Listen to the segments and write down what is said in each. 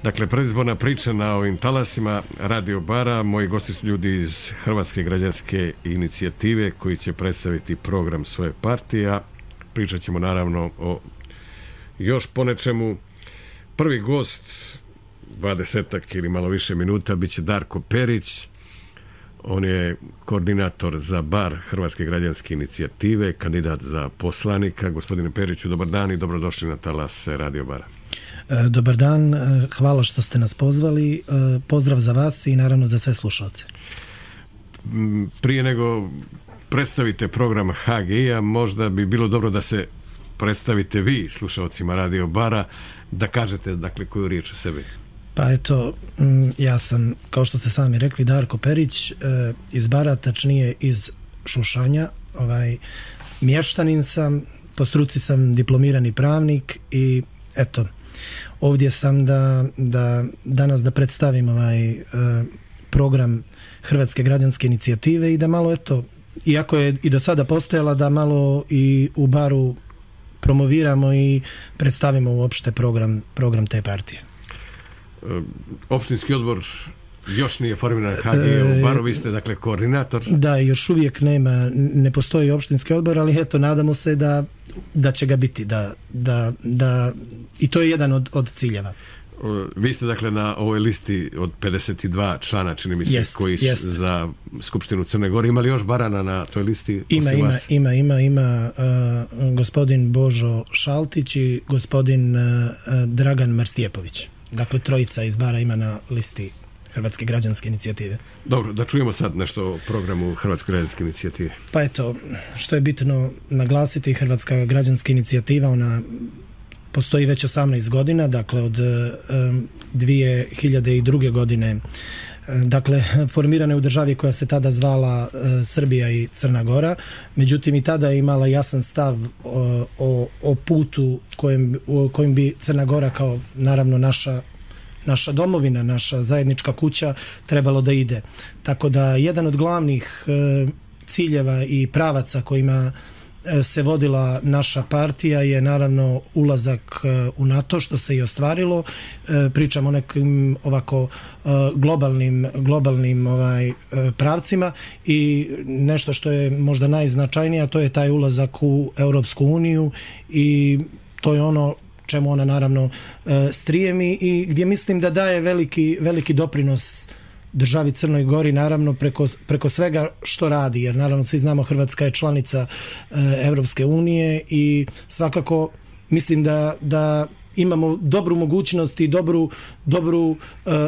Dakle, predizborna priča na ovim talasima Radio Bara. Moji gosti su ljudi iz Hrvatske građanske inicijative koji će predstaviti program svoje partije. A pričat ćemo naravno o još ponečemu. Prvi gost, 20 ili malo više minuta, bit će Darko Perić. On je koordinator za Bar Hrvatske građanske inicijative, kandidat za poslanika. Gospodine Periću, dobar dan i dobrodošli na talas Radio Bara. Dobar dan, hvala što ste nas pozvali. Pozdrav za vas i naravno za sve slušalce. Prije nego predstavite program HGI-a, možda bi bilo dobro da se predstavite vi slušalcima Radio Bara, da kažete dakle koju riječ o sebi. Pa eto, ja sam, kao što ste sami rekli, Darko Perić iz Bara, tačnije iz Šušanja. Mještanin sam, po struci sam diplomirani pravnik i eto, ovdje sam danas da predstavim program Hrvatske građanske inicijative i da malo, eto, iako je i do sada postojala, da malo i u Baru promoviramo i predstavimo uopšte program te partije. Opštinski odbor još nije formiran HGI u Baru, vi ste dakle koordinator. Da, još uvijek ne postoji opštinski odbor, ali eto, nadamo se da će ga biti, i to je jedan od ciljeva. Vi ste dakle na ovoj listi od 52 člana, čini mi se, koji su za Skupštinu Crne Gore. Ima li još Barana na toj listi? Ima gospodin Božo Šaltić i gospodin Dragan Marstijepović. Dakle, trojica iz Bara ima na listi Hrvatske građanske inicijative. Dobro, da čujemo sad nešto o programu Hrvatske građanske inicijative. Pa eto, što je bitno naglasiti, Hrvatska građanska inicijativa, ona postoji već 18 godina, dakle od 2002. godine, dakle formirana je u državi koja se tada zvala Srbija i Crna Gora, međutim i tada je imala jasan stav o putu kojim bi Crna Gora, kao naravno naša domovina, naša zajednička kuća, trebalo da ide. Tako da jedan od glavnih ciljeva i pravaca kojima se vodila naša partija je naravno ulazak u NATO, što se i ostvarilo. Pričamo o nekim ovako globalnim pravcima i nešto što je možda najznačajnije, to je taj ulazak u Europsku uniju i to je ono čemu ona naravno strijemi i gdje mislim da daje veliki doprinos državi Crnoj Gori, naravno preko svega što radi, jer naravno svi znamo Hrvatska je članica Europske unije i svakako mislim da imamo dobru mogućnost i dobru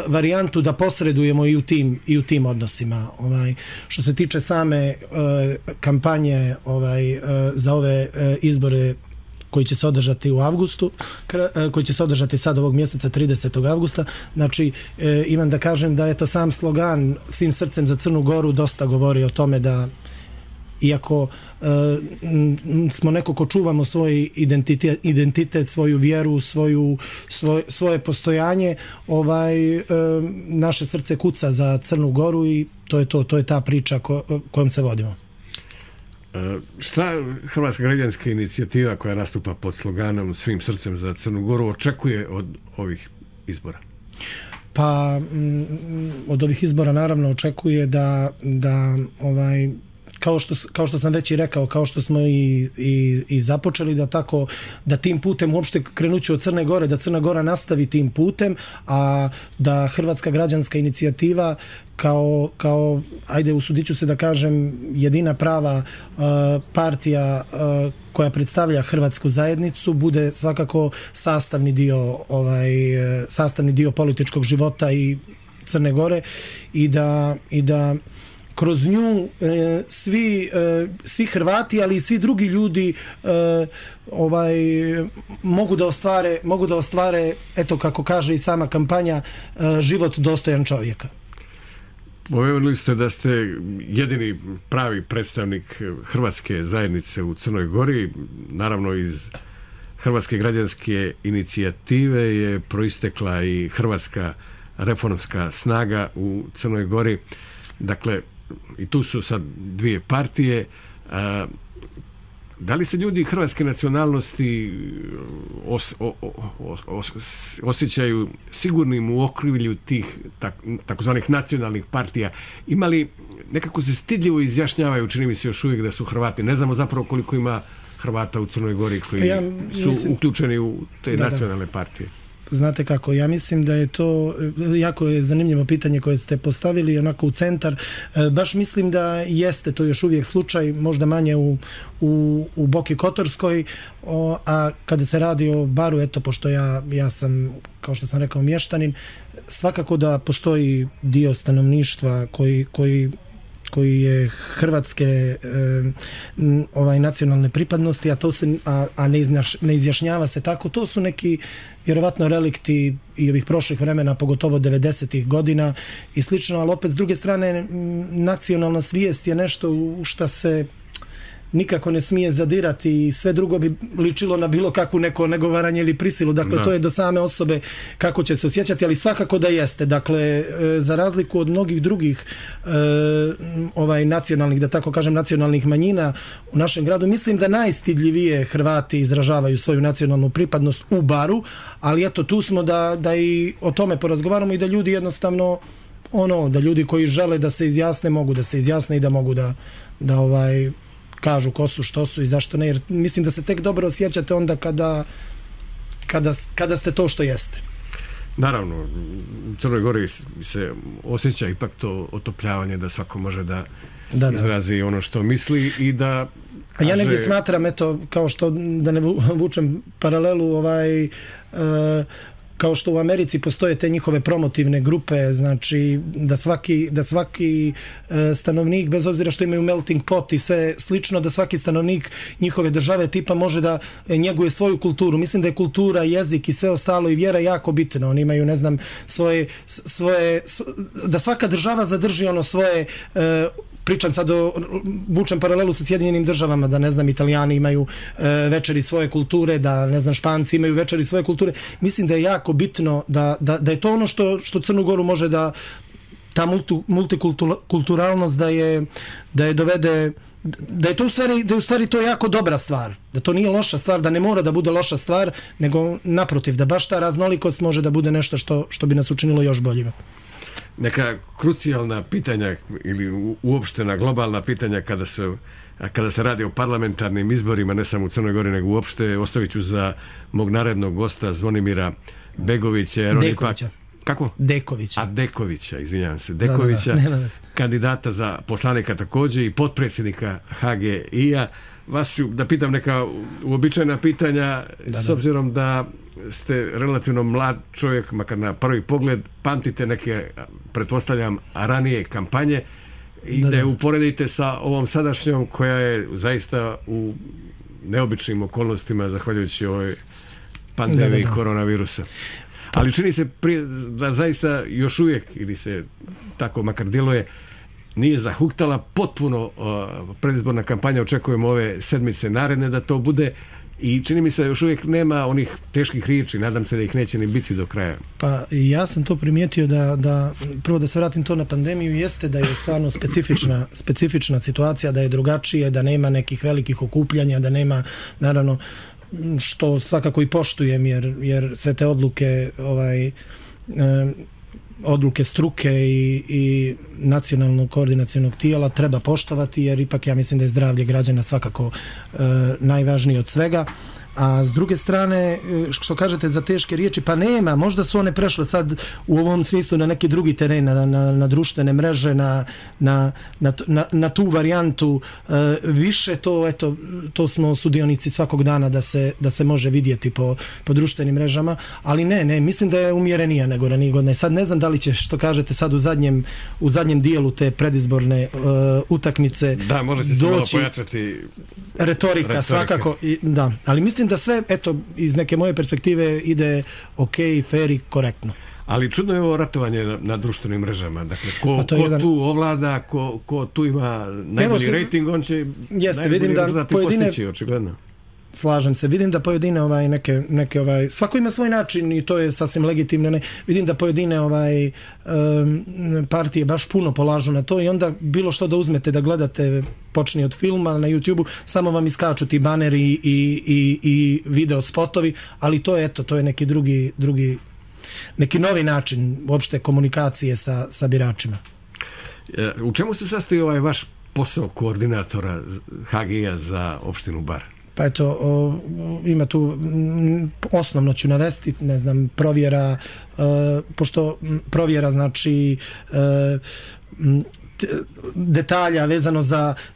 varijantu da posredujemo i u tim odnosima. Što se tiče same kampanje za ove izbore koji će se održati u avgustu, koji će se održati sad ovog mjeseca 30. avgusta. Znači, imam da kažem da je to sam slogan Svim srcem za Crnu Goru dosta govori o tome da, iako smo neko ko čuvamo svoj identitet, svoju vjeru, svoje postojanje, naše srce kuca za Crnu Goru i to je ta priča kojom se vodimo. Šta Hrvatska građanska inicijativa, koja nastupa pod sloganom Svim srcem za Crnu Goru, očekuje od ovih izbora? Pa od ovih izbora naravno očekuje da kao što sam već i rekao, kao što smo i započeli, da tim putem uopšte krenuću od Crne Gore, da Crna Gora nastavi tim putem, a da Hrvatska građanska inicijativa kao ajde, usudit ću se da kažem, jedina prava partija koja predstavlja hrvatsku zajednicu, bude svakako sastavni dio političkog života i Crne Gore i da kroz nju svi Hrvati, ali i svi drugi ljudi mogu da ostvare, eto kako kaže i sama kampanja, život dostojan čovjeka. Pomenuli ste da ste jedini pravi predstavnik hrvatske zajednice u Crnoj Gori. Naravno, iz Hrvatske građanske inicijative je proistekla i Hrvatska reformska snaga u Crnoj Gori. Dakle, i tu su sad dvije partije. Da li se ljudi hrvatske nacionalnosti osjećaju sigurnim u okrilju tih takozvanih nacionalnih partija? Imali nekako se stidljivo izjašnjavaju, čini mi se još uvijek da su Hrvati. Ne znamo zapravo koliko ima Hrvata u Crnoj Gori koji su uključeni u te nacionalne partije. Znate kako, ja mislim da je to jako je zanimljivo pitanje koje ste postavili onako u centar. Baš mislim da jeste to još uvijek slučaj, možda manje u Boki Kotorskoj, a kada se radi o Baru, eto, pošto ja sam, kao što sam rekao, mještanin, svakako da postoji dio stanovništva koji je hrvatske nacionalne pripadnosti, a ne izjašnjava se tako. To su neki vjerovatno relikti i ovih prošlih vremena, pogotovo 90-ih godina i slično, ali opet s druge strane nacionalna svijest je nešto u šta se nikako ne smije zadirati i sve drugo bi ličilo na bilo kakvu neko negovaranje ili prisilu. Dakle, to je do same osobe kako će se osjećati, ali svakako da jeste. Dakle, za razliku od mnogih drugih nacionalnih, da tako kažem, nacionalnih manjina u našem gradu, mislim da najstidljivije Hrvati izražavaju svoju nacionalnu pripadnost u Baru, ali eto, tu smo da i o tome porazgovaramo i da ljudi jednostavno da ljudi koji žele da se izjasne, mogu da se izjasne i da mogu da kažu ko su, što su i zašto ne, jer mislim da se tek dobro osjećate onda kada ste to što jeste. Naravno, u Crnoj Gori se osjeća ipak to otopljavanje, da svako može da izrazi ono što misli i da kaže... A ja negdje smatram, eto, kao što, da ne vučem paralelu, kao što u Americi postoje te njihove promotivne grupe, znači da svaki stanovnik, bez obzira što imaju melting pot i sve slično, da svaki stanovnik njihove države tipa može da njeguje svoju kulturu. Mislim da je kultura, jezik i sve ostalo i vjera jako bitno. Oni imaju, ne znam, svoje da svaka država zadrži svoje... Pričam sad vučem paralelu sa Sjedinjenim državama, da ne znam, Italijani imaju večeri svoje kulture, da ne znam, Španci imaju večeri svoje kulture. Mislim da je jako bitno da je to ono što Crnu Goru može da ta multikulturalnost da je dovede, da je to u stvari to jako dobra stvar, da to nije loša stvar, da ne mora da bude loša stvar, nego naprotiv, da baš ta raznolikost može da bude nešto što bi nas učinilo još boljima. Neka krucijalna pitanja ili uopštena globalna pitanja kada se radi o parlamentarnim izborima, ne samo u Crnoj Gori nego uopšte, ostavit ću za mog narednog gosta Zvonimira Begovića. Dekovića. Kako? Dekovića. Dekovića, izvinjavam se. Dekovića, kandidata za poslanika također i potpredsjednika HGI-a. Vas ću da pitam neka uobičajena pitanja, s obzirom da ste relativno mlad čovjek, makar na prvi pogled, pamtite neke, pretpostavljam, ranije kampanje i da je uporedite sa ovom sadašnjom koja je zaista u neobičnim okolnostima zahvaljujući ovoj pandemiji koronavirusa. Ali čini se da zaista još uvijek, ili se tako makar djeluje, nije zahuktala potpuno predizborna kampanja. Očekujemo ove sedmice naredne da to bude i čini mi se još uvijek nema onih teških riječi, nadam se da ih neće ni biti do kraja. Pa ja sam to primijetio da prvo da se vratim to na pandemiju, jeste da je stvarno specifična situacija, da je drugačije, da nema nekih velikih okupljanja, da nema, naravno, što svakako i poštujem, jer sve te odluke odluke struke i nacionalnog koordinacionog tijela treba poštovati, jer ipak ja mislim da je zdravlje građana svakako najvažnije od svega. A s druge strane, što kažete za teške riječi, pa nema, možda su one prešle sad u ovom smislu na neki drugi teren, na društvene mreže, na tu varijantu, više to smo sudionici svakog dana da se može vidjeti po društvenim mrežama, ali ne, mislim da je umjerenija nego ranije godine. Sad ne znam da li će, što kažete sad u zadnjem dijelu te predizborne utakmice da, može se malo pojačati retorika. Svakako, da, ali mislim da sve, eto, iz neke moje perspektive ide ok, fair i korektno. Ali čudno je ovo ratovanje na društvenim mrežama. Dakle, ko tu ovlada, ko tu ima najbolji rating, on će najbolji rezultati postići, očigledno. slažem se. Vidim da pojedine neke svako ima svoj način i to je sasvim legitimno. Vidim da pojedine partije baš puno polažu na to i onda bilo što da uzmete da gledate, počni od filma na YouTubeu, samo vam iskaču ti baneri i video spotovi, ali to je neki drugi neki novi način uopšte komunikacije sa biračima. U čemu se sastoji ovaj vaš posao koordinatora HGI-a za opštinu Bar? Pa eto, ima tu, osnovno ću navesti, ne znam, provjera, pošto provjera znači detalja vezano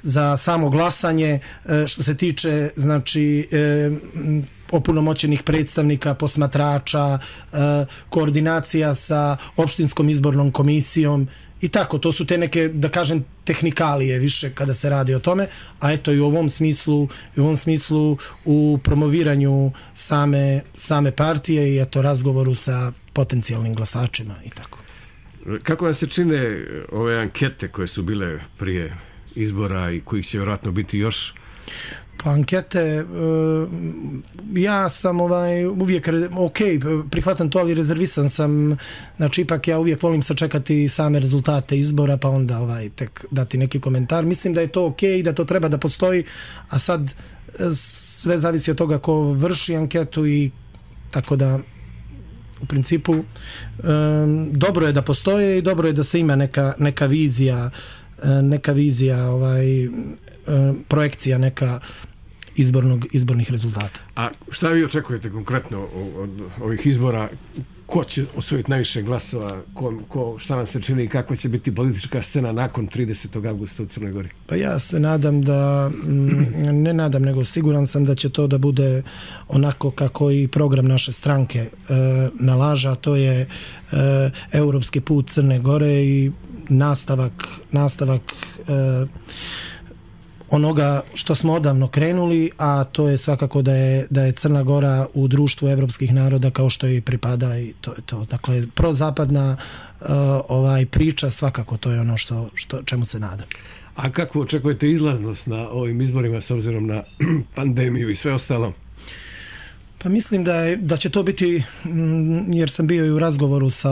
za samo glasanje, što se tiče znači opunomoćenih predstavnika, posmatrača, koordinacija sa opštinskom izbornom komisijom i tako, to su te neke, da kažem, tehnikalije više kada se radi o tome, a eto i u ovom smislu u promoviranju same partije i eto razgovoru sa potencijalnim glasačima i tako. Kako vam se čine ove ankete koje su bile prije izbora i kojih će vjerojatno biti još? Pa ankete, ja sam uvijek prihvatam to, ali rezervisan sam, znači ipak ja uvijek volim sačekati same rezultate izbora pa onda tek dati neki komentar. Mislim da je to i da to treba da postoji, a sad sve zavisi od toga ko vrši anketu i tako da u principu dobro je da postoje i dobro je da se ima neka vizija projekcija neka izbornih rezultata. A šta vi očekujete konkretno od ovih izbora? Ko će osvojiti najviše glasova? Šta vam se čini i kakva će biti politička scena nakon 30. avgusta u Crnoj Gori? Pa ja se nadam nego siguran sam da će to da bude onako kako i program naše stranke nalaže, a to je europski put Crne Gore i nastavak onoga što smo odavno krenuli, a to je svakako da je Crna Gora u društvu evropskih naroda kao što i pripada i to je to. Dakle, prozapadna priča, svakako to je ono čemu se nadam. A kako očekujete izlaznost na ovim izborima s obzirom na pandemiju i sve ostalo? Pa mislim da će to biti, jer sam bio i u razgovoru sa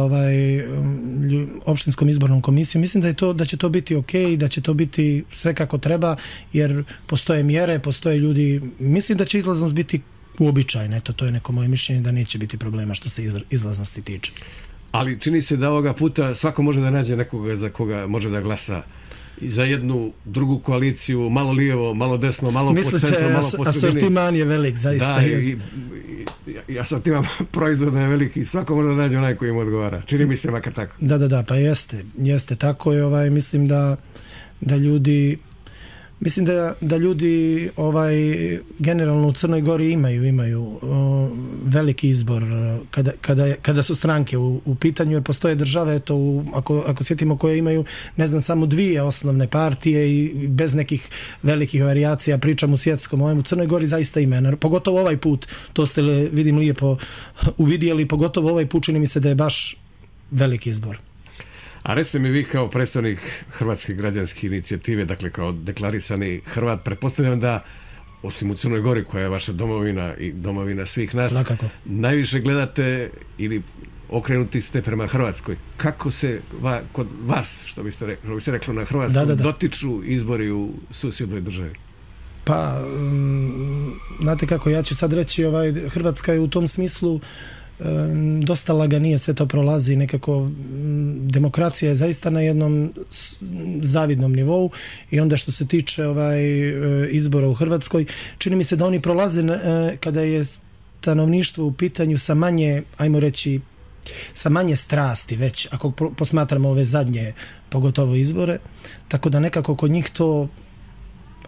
opštinskom izbornom komisijom, mislim da će to biti ok, da će to biti sve kako treba, jer postoje mjere, postoje ljudi, mislim da će izlaznost biti uobičajena, eto to je neko moje mišljenje da neće biti problema što se izlaznosti tiče. Ali čini se da ovoga puta svako može da nađe nekoga za koga može da glasa i za jednu drugu koaliciju, malo lijevo, malo desno, malo po centru, malo po sredini. Asortiman je velik, zaista. Da, i asortiman proizvoda je veliki i svako može da nađe onaj koji im odgovara. Čini mi se makar tako. Da, pa jeste. Tako je, mislim da ljudi generalno u Crnoj Gori imaju veliki izbor kada su stranke u pitanju, jer postoje države, ako sjetimo, koje imaju, ne znam, samo 2 osnovne partije i bez nekih velikih varijacija, pričam u svjetskom, u Crnoj Gori zaista ima, pogotovo ovaj put, to ste vidim lijepo uvidjeli, pogotovo ovaj put čini mi se da je baš veliki izbor. A recite mi vi kao predstavnik Hrvatske građanske inicijative, dakle kao deklarisani Hrvat, pretpostavljam da, osim u Crnoj Gori koja je vaša domovina i domovina svih nas, svakako, najviše gledate ili okrenuti ste prema Hrvatskoj. Kako se kod vas, što bi se reklo na hrvatskom, dotiču izbori u susjednoj državi? Pa, znate kako, ja ću sad reći, Hrvatska je u tom smislu dosta laganije, sve to prolazi nekako, demokracija je zaista na jednom zavidnom nivou i onda što se tiče izbora u Hrvatskoj, čini mi se da oni prolaze kada je stanovništvo u pitanju sa manje, ajmo reći, sa manje strasti već, ako posmatramo ove zadnje, pogotovo izbore, tako da nekako kod njih to,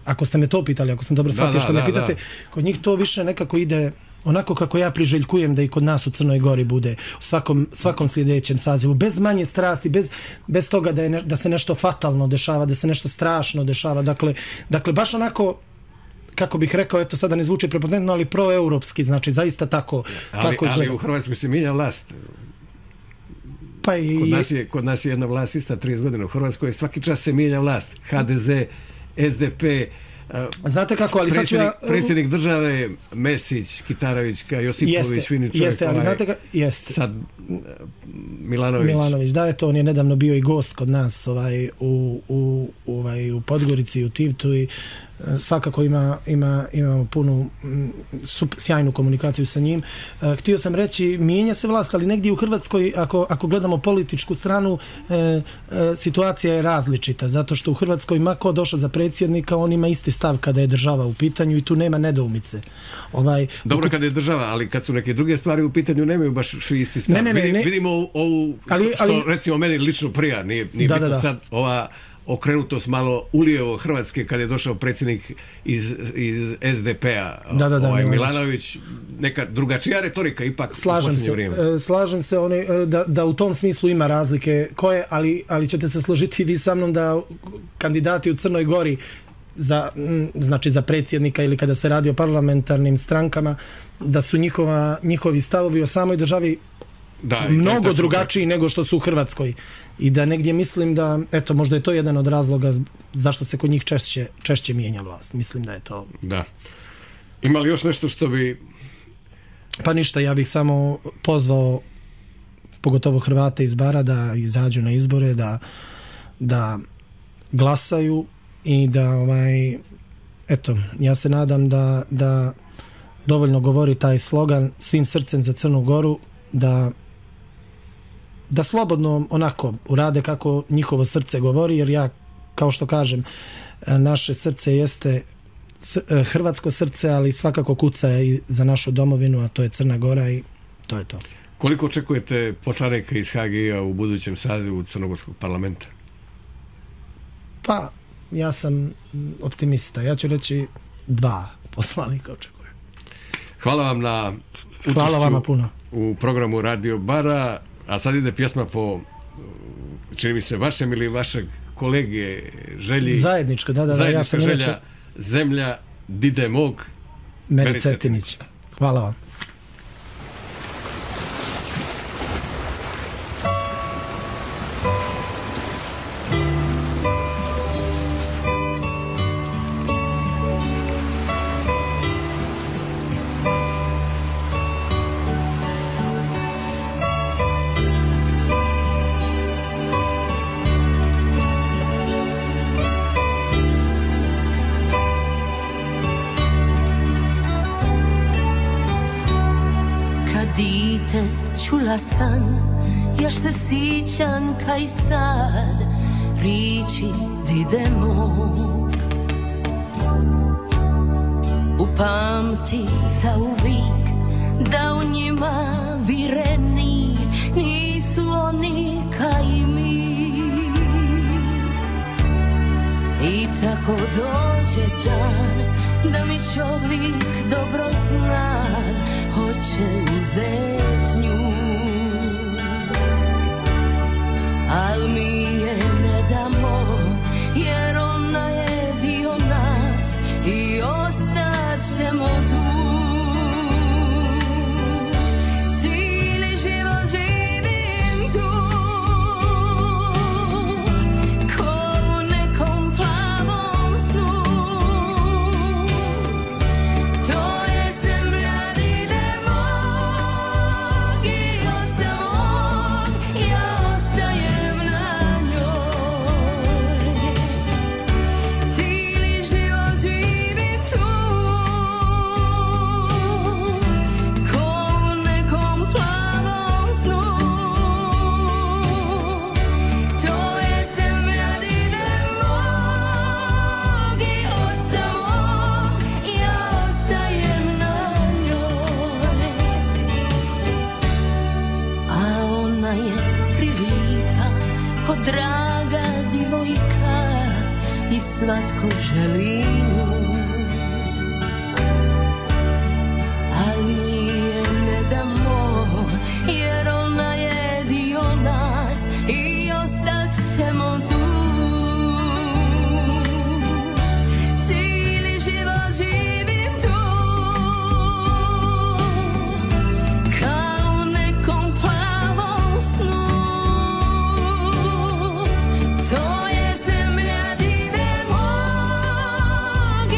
ako ste me to pitali, ako sam dobro shvatio što me pitate, kod njih to više nekako ide onako kako ja priželjkujem da i kod nas u Crnoj Gori bude u svakom sljedećem sazivu, bez manje strasti, bez toga da se nešto fatalno dešava, da se nešto strašno dešava, dakle baš onako, kako bih rekao, eto sada ne zvuči prepotentno, ali proeuropski, znači zaista tako izgleda. Ali u Hrvatskoj se mijenja vlast. Pa kod nas je jedna vlast ista 30 godina, u Hrvatskoj svaki čas se mijenja vlast. HDZ, SDP, Znate kako, ali sad ću ja... Predsjednik države, Mesić, Kitarović, Josipović, fini čovjek. Jeste, ali znate kako... Jeste. Sad Milanović. Da, eto, on je nedavno bio i gost kod nas u Podgorici i u Tivtu i svakako imamo punu sjajnu komunikaciju sa njim. Htio sam reći, mijenja se vlast, ali negdje u Hrvatskoj, ako gledamo političku stranu, situacija je različita, zato što u Hrvatskoj ma ko došao za predsjednika, on ima isti stav kada je država u pitanju i tu nema nedoumice. Dobro kada je država, ali kad su neke druge stvari u pitanju, nemaju baš svi isti stav. Vidimo ovu, što recimo meni lično prija, nije bitno sad ova okrenutost malo ulijevo Hrvatske kad je došao predsjednik iz SDP-a. Milanović, neka drugačija retorika ipak u posljednje vrijeme. Slažem se da u tom smislu ima razlike koje, ali ćete se složiti vi sa mnom da kandidati u Crnoj Gori za predsjednika ili kada se radi o parlamentarnim strankama, da su njihovi stavovi o samoj državi mnogo drugačiji nego što su u Hrvatskoj. I da negdje mislim da, eto, možda je to jedan od razloga zašto se kod njih češće mijenja vlast. Mislim da je to... Da. Ima li još nešto što bi... Pa ništa, ja bih samo pozvao pogotovo Hrvate iz Bara da izađu na izbore, da glasaju i da eto, ja se nadam da dovoljno govori taj slogan svim srcem za Crnu Goru, da slobodno onako urade kako njihovo srce govori, jer ja, kao što kažem, naše srce jeste hrvatsko srce, ali svakako kuca i za našu domovinu, a to je Crna Gora i to je to. Koliko očekujete poslanika iz HGI-a u budućem sazivu Crnogorskog parlamenta? Pa, ja sam optimista. Ja ću reći 2 poslanika očekujem. Hvala vam na učešću u programu Radio Bara. A sad ide pjesma po, čini mi se, vašem ili vašeg kolege želji. Zajednička, da. Ja sam želja, Zemlja Dide mog, Meri Cetinić. Hvala vam. Čula sam, još se sjećam kaj sad riči dide mog. Upamti zauvijek da u njima vireni nisu oni kaj mi. I tako dođe dan da mi čovjek dobro znan hoće uzet nju. Al mi je ne damo, jer ona je dio nas i ostat ćemo tu. Cijeli život živim tu, ko u nekom plavom snu. To je zemlja dide mog i osamog, ja ostajem na njoj. Cijeli život živim tu, ko u nekom plavom snu. To je zemlja dide mog i osamog, ja ostajem na njoj. A ona je prilipa ko draga djevojka i svatko želi nju. Al mi je ne damo, jer ona je dio nas i ostat ćemo tu. Cijeli život živim tu, kao u nekom plavom snu. To je zemlja dide mog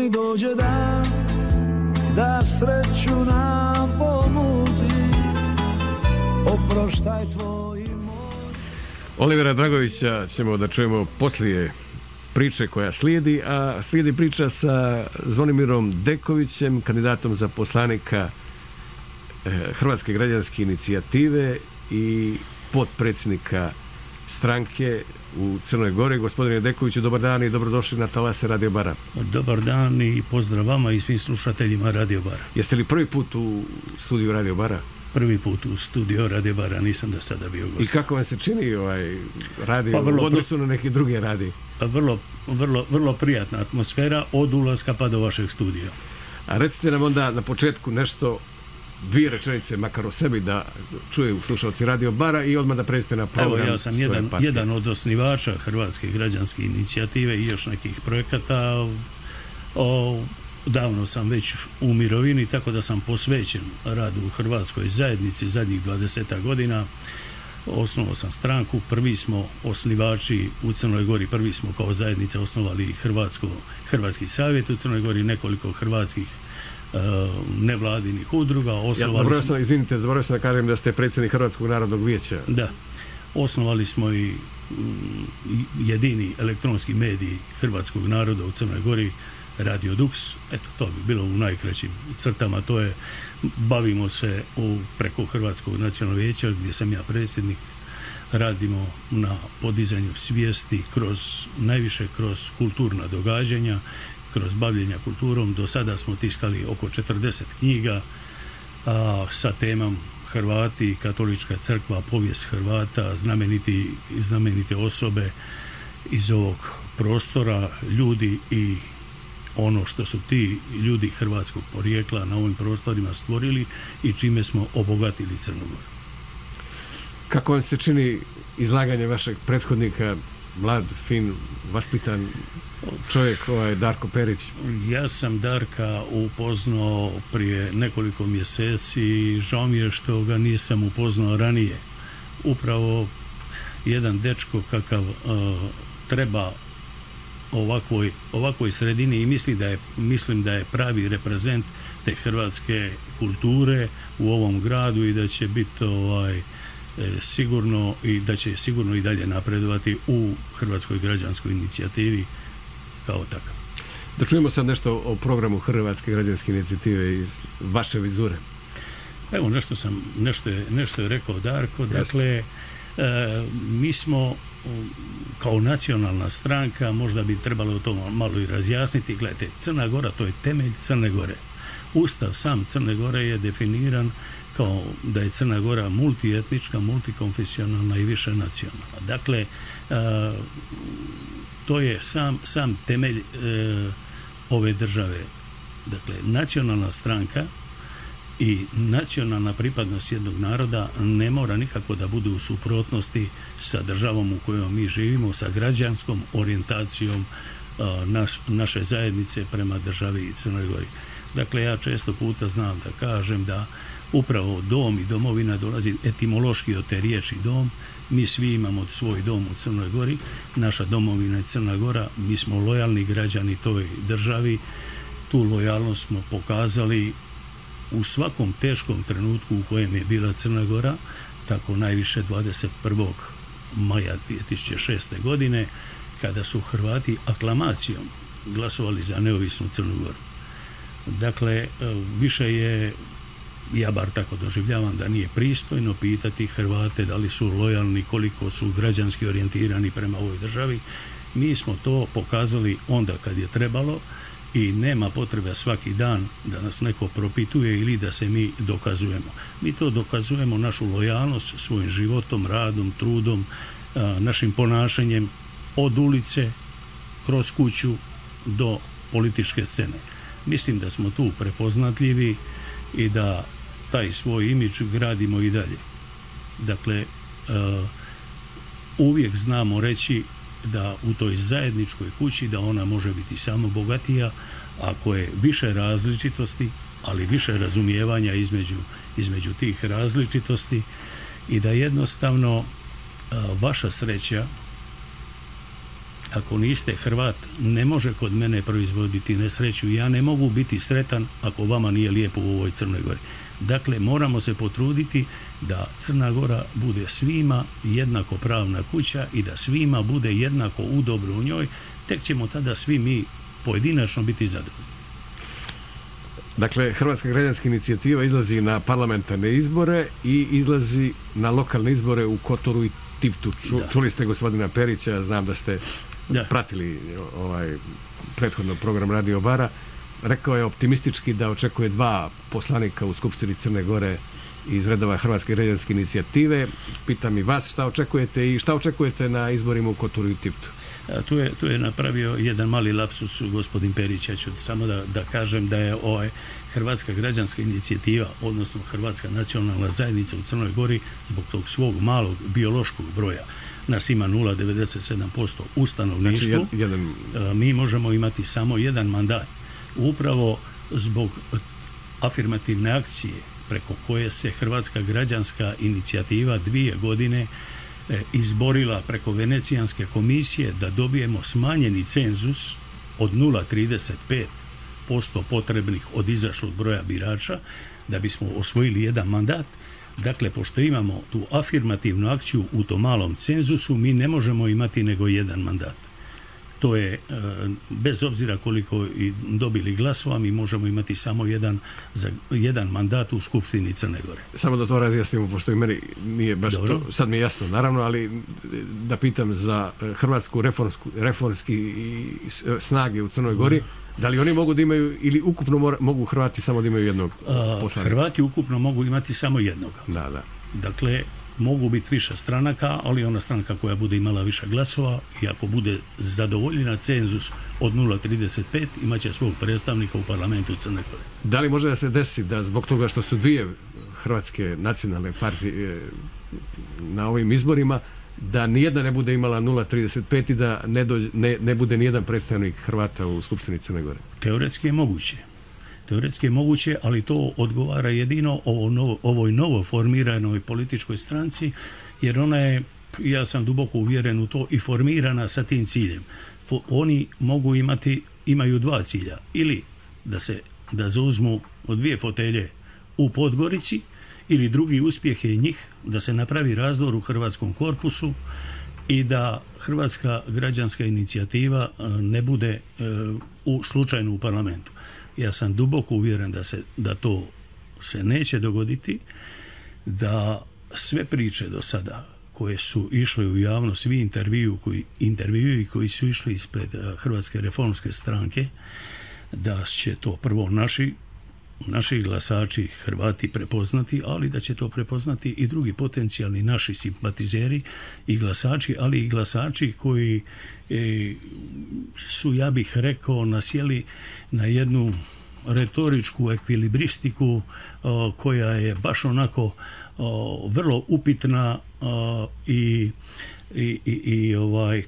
mi dođe dan da sreću nam pomuti, oproštaj tvoj moj. Olivera Dragovića ćemo da čujemo poslije priče koja slijedi, a slijedi priča sa Zvonimirom Dekovićem, kandidatom za poslanika Hrvatske građanske inicijative i potpredsjednika stranke u Crnoj Gori. Gospodine Dekoviću, dobar dan i dobrodošli na talase Radio Bara. Dobar dan i pozdrav vama i svim slušateljima Radio Bara. Jeste li prvi put u studiju Radio Bara? Prvi put u studiju Radio Bara, nisam do sada bio gost. I kako vam se čini radio u odnosu na neki drugi radi? Vrlo prijatna atmosfera od ulaska pa do vašeg studija. A recite nam onda na početku nešto, 2 rečenice makar o sebi da čuju slušalci Radio Bara i odmah da pređete na program. Evo, ja sam jedan od osnivača Hrvatske građanske inicijative i još nekih projekata. Davno sam već u mirovini, tako da sam posvećen radu u Hrvatskoj zajednici zadnjih 20 godina. Osnovao sam stranku, prvi smo osnivači u Crnoj Gori, prvi smo kao zajednica osnovali Hrvatski savjet u Crnoj Gori, nekoliko hrvatskih nevladinih udruga. Zaboravio sam da kažem da ste predsjednik Hrvatskog narodnog vijeća. Da, osnovali smo i jedini elektronski medij hrvatskog naroda u Crnoj Gori, Radio Dux. Eto, to bi bilo u najkraćim crtama. To je, bavimo se preko Hrvatskog nacionalnog vijeća, gdje sam ja predsjednik. Radimo na podizanju svijesti najviše kroz kulturna događanja, kroz bavljenja kulturom. Do sada smo tiskali oko 40 knjiga sa temom Hrvati, Katolička crkva, povijest Hrvata, znamenite osobe iz ovog prostora, ljudi i ono što su ti ljudi hrvatskog porijekla na ovim prostorima stvorili i čime smo obogatili Crnu Goru. Kako vam se čini izlaganje vašeg prethodnika, mlad, fin, vaspitan čovjek, Darko Perić? Ja sam Darka upoznao prije nekoliko mjeseci i žao mi je što ga nisam upoznao ranije. Upravo jedan dečko kakav treba ovakvoj sredini i mislim da je pravi reprezent te hrvatske kulture u ovom gradu i da će biti sigurno i dalje napredovati u Hrvatskoj građanskoj inicijativi kao takav. Da čujemo sad nešto o programu Hrvatske građanske inicijative iz vaše vizure. Evo, nešto je rekao Darko. Dakle, mi smo kao nacionalna stranka, možda bi trebalo to malo i razjasniti. Gledajte, Crna Gora, to je temelj Crne Gore. Ustav sam Crne Gore je definiran kao da je Crna Gora multietnička, multikonfesionalna i više nacionalna. Dakle, to je sam temelj ove države. Dakle, nacionalna stranka i nacionalna pripadnost jednog naroda ne mora nikako da bude u suprotnosti sa državom u kojoj mi živimo, sa građanskom orijentacijom naše zajednice prema državi Crnoj Gori. Dakle, ja često puta znam da kažem da upravo dom i domovina dolazi etimološki od te riječi dom. Mi svi imamo svoj dom u Crnoj Gori, naša domovina je Crna Gora, mi smo lojalni građani toj državi. Tu lojalnost smo pokazali u svakom teškom trenutku u kojem je bila Crna Gora, tako najviše 21. maja 2006. godine, kada su Hrvati aklamacijom glasovali za neovisnu Crnu Goru. Dakle, više je, ja bar tako doživljavam, da nije pristojno pitati Hrvate da li su lojalni, koliko su građanski orijentirani prema ovoj državi. Mi smo to pokazali onda kad je trebalo i nema potrebe svaki dan da nas neko propituje ili da se mi dokazujemo. Mi to dokazujemo našu lojalnost svojim životom, radom, trudom, našim ponašanjem od ulice, kroz kuću do političke scene. Mislim da smo tu prepoznatljivi i da taj svoj imidž gradimo i dalje. Dakle, uvijek znamo reći da u toj zajedničkoj kući da ona može biti samo bogatija ako je više različitosti, ali više razumijevanja između tih različitosti i da jednostavno vaša sreća ako niste Hrvat, ne može kod mene proizvoditi nesreću. Ja ne mogu biti sretan ako vama nije lijepo u ovoj Crnoj Gori. Dakle, moramo se potruditi da Crna Gora bude svima jednako pravna kuća i da svima bude jednako udobro u njoj, tek ćemo tada svi mi pojedinačno biti zadovoljni. Dakle, Hrvatska građanska inicijativa izlazi na parlamentarne izbore i izlazi na lokalne izbore u Kotoru i Tivtu. Čuli ste gospodina Perića, znam da ste pratili prethodno program Radio Bara. Rekao je optimistički da očekuje 2 poslanika u Skupštini Crne Gore iz redova Hrvatske građanske inicijative. Pitam i vas šta očekujete i šta očekujete na izborima u Kotoru i Tivtu? Tu je napravio jedan mali lapsus gospodin Perić. Ja ću samo da kažem da je Hrvatska građanska inicijativa, odnosno Hrvatska nacionalna zajednica u Crnoj Gori, zbog tog svog malog biološkog broja, nas ima 0,97% u stanovništvu. Znači, mi možemo imati samo jedan mandat. Upravo zbog afirmativne akcije preko koje se Hrvatska građanska inicijativa 2 godine izborila preko Venecijanske komisije da dobijemo smanjeni cenzus od 0,35% potrebnih od izašlog broja birača da bismo osvojili jedan mandat. Dakle, pošto imamo tu afirmativnu akciju u tom malom cenzusu, mi ne možemo imati nego jedan mandat. To je, bez obzira koliko i dobili glasova, mi možemo imati samo jedan mandat u Skupštini Crne Gore. Samo da to razjasnimo, pošto i meni nije baš to, sad mi je jasno, naravno, ali da pitam za Hrvatsku reformski snage u Crnoj Gori, da li oni mogu da imaju, ili ukupno mogu Hrvati samo da imaju jednog poslanika? Hrvati ukupno mogu imati samo jednog. Da. Dakle, mogu biti više stranaka, ali ona stranka koja bude imala više glasova i ako bude zadovoljena cenzus od 0,35 imaće svog predstavnika u parlamentu Crne Gore. Da li može da se desi da zbog toga što su 2 hrvatske nacionalne partije na ovim izborima, da nijedna ne bude imala 0,35 i da ne bude nijedan predstavnik Hrvata u Skupštini Crne Gore? Teoretski je moguće, ali to odgovara jedino ovoj novo formiranoj političkoj stranci, jer ona je, ja sam duboko uvjeren u to, i formirana sa tim ciljem. Oni imaju 2 cilja. Ili da zauzmu 2 fotelje u Podgorici, ili drugi uspjeh je njih da se napravi razdor u hrvatskom korpusu i da Hrvatska građanska inicijativa ne bude slučajno u parlamentu. Ja sam duboko uvjeren da to se neće dogoditi, da sve priče do sada koje su išle u javnost, svi intervjui koji su išli ispred Hrvatske reformske stranke, da će to prvo naši glasači Hrvati prepoznati, ali da će to prepoznati i drugi potencijalni naši simpatizeri i glasači, ali i glasači koji su, ja bih rekao, nasjeli na jednu retoričku ekvilibristiku koja je baš onako vrlo upitna i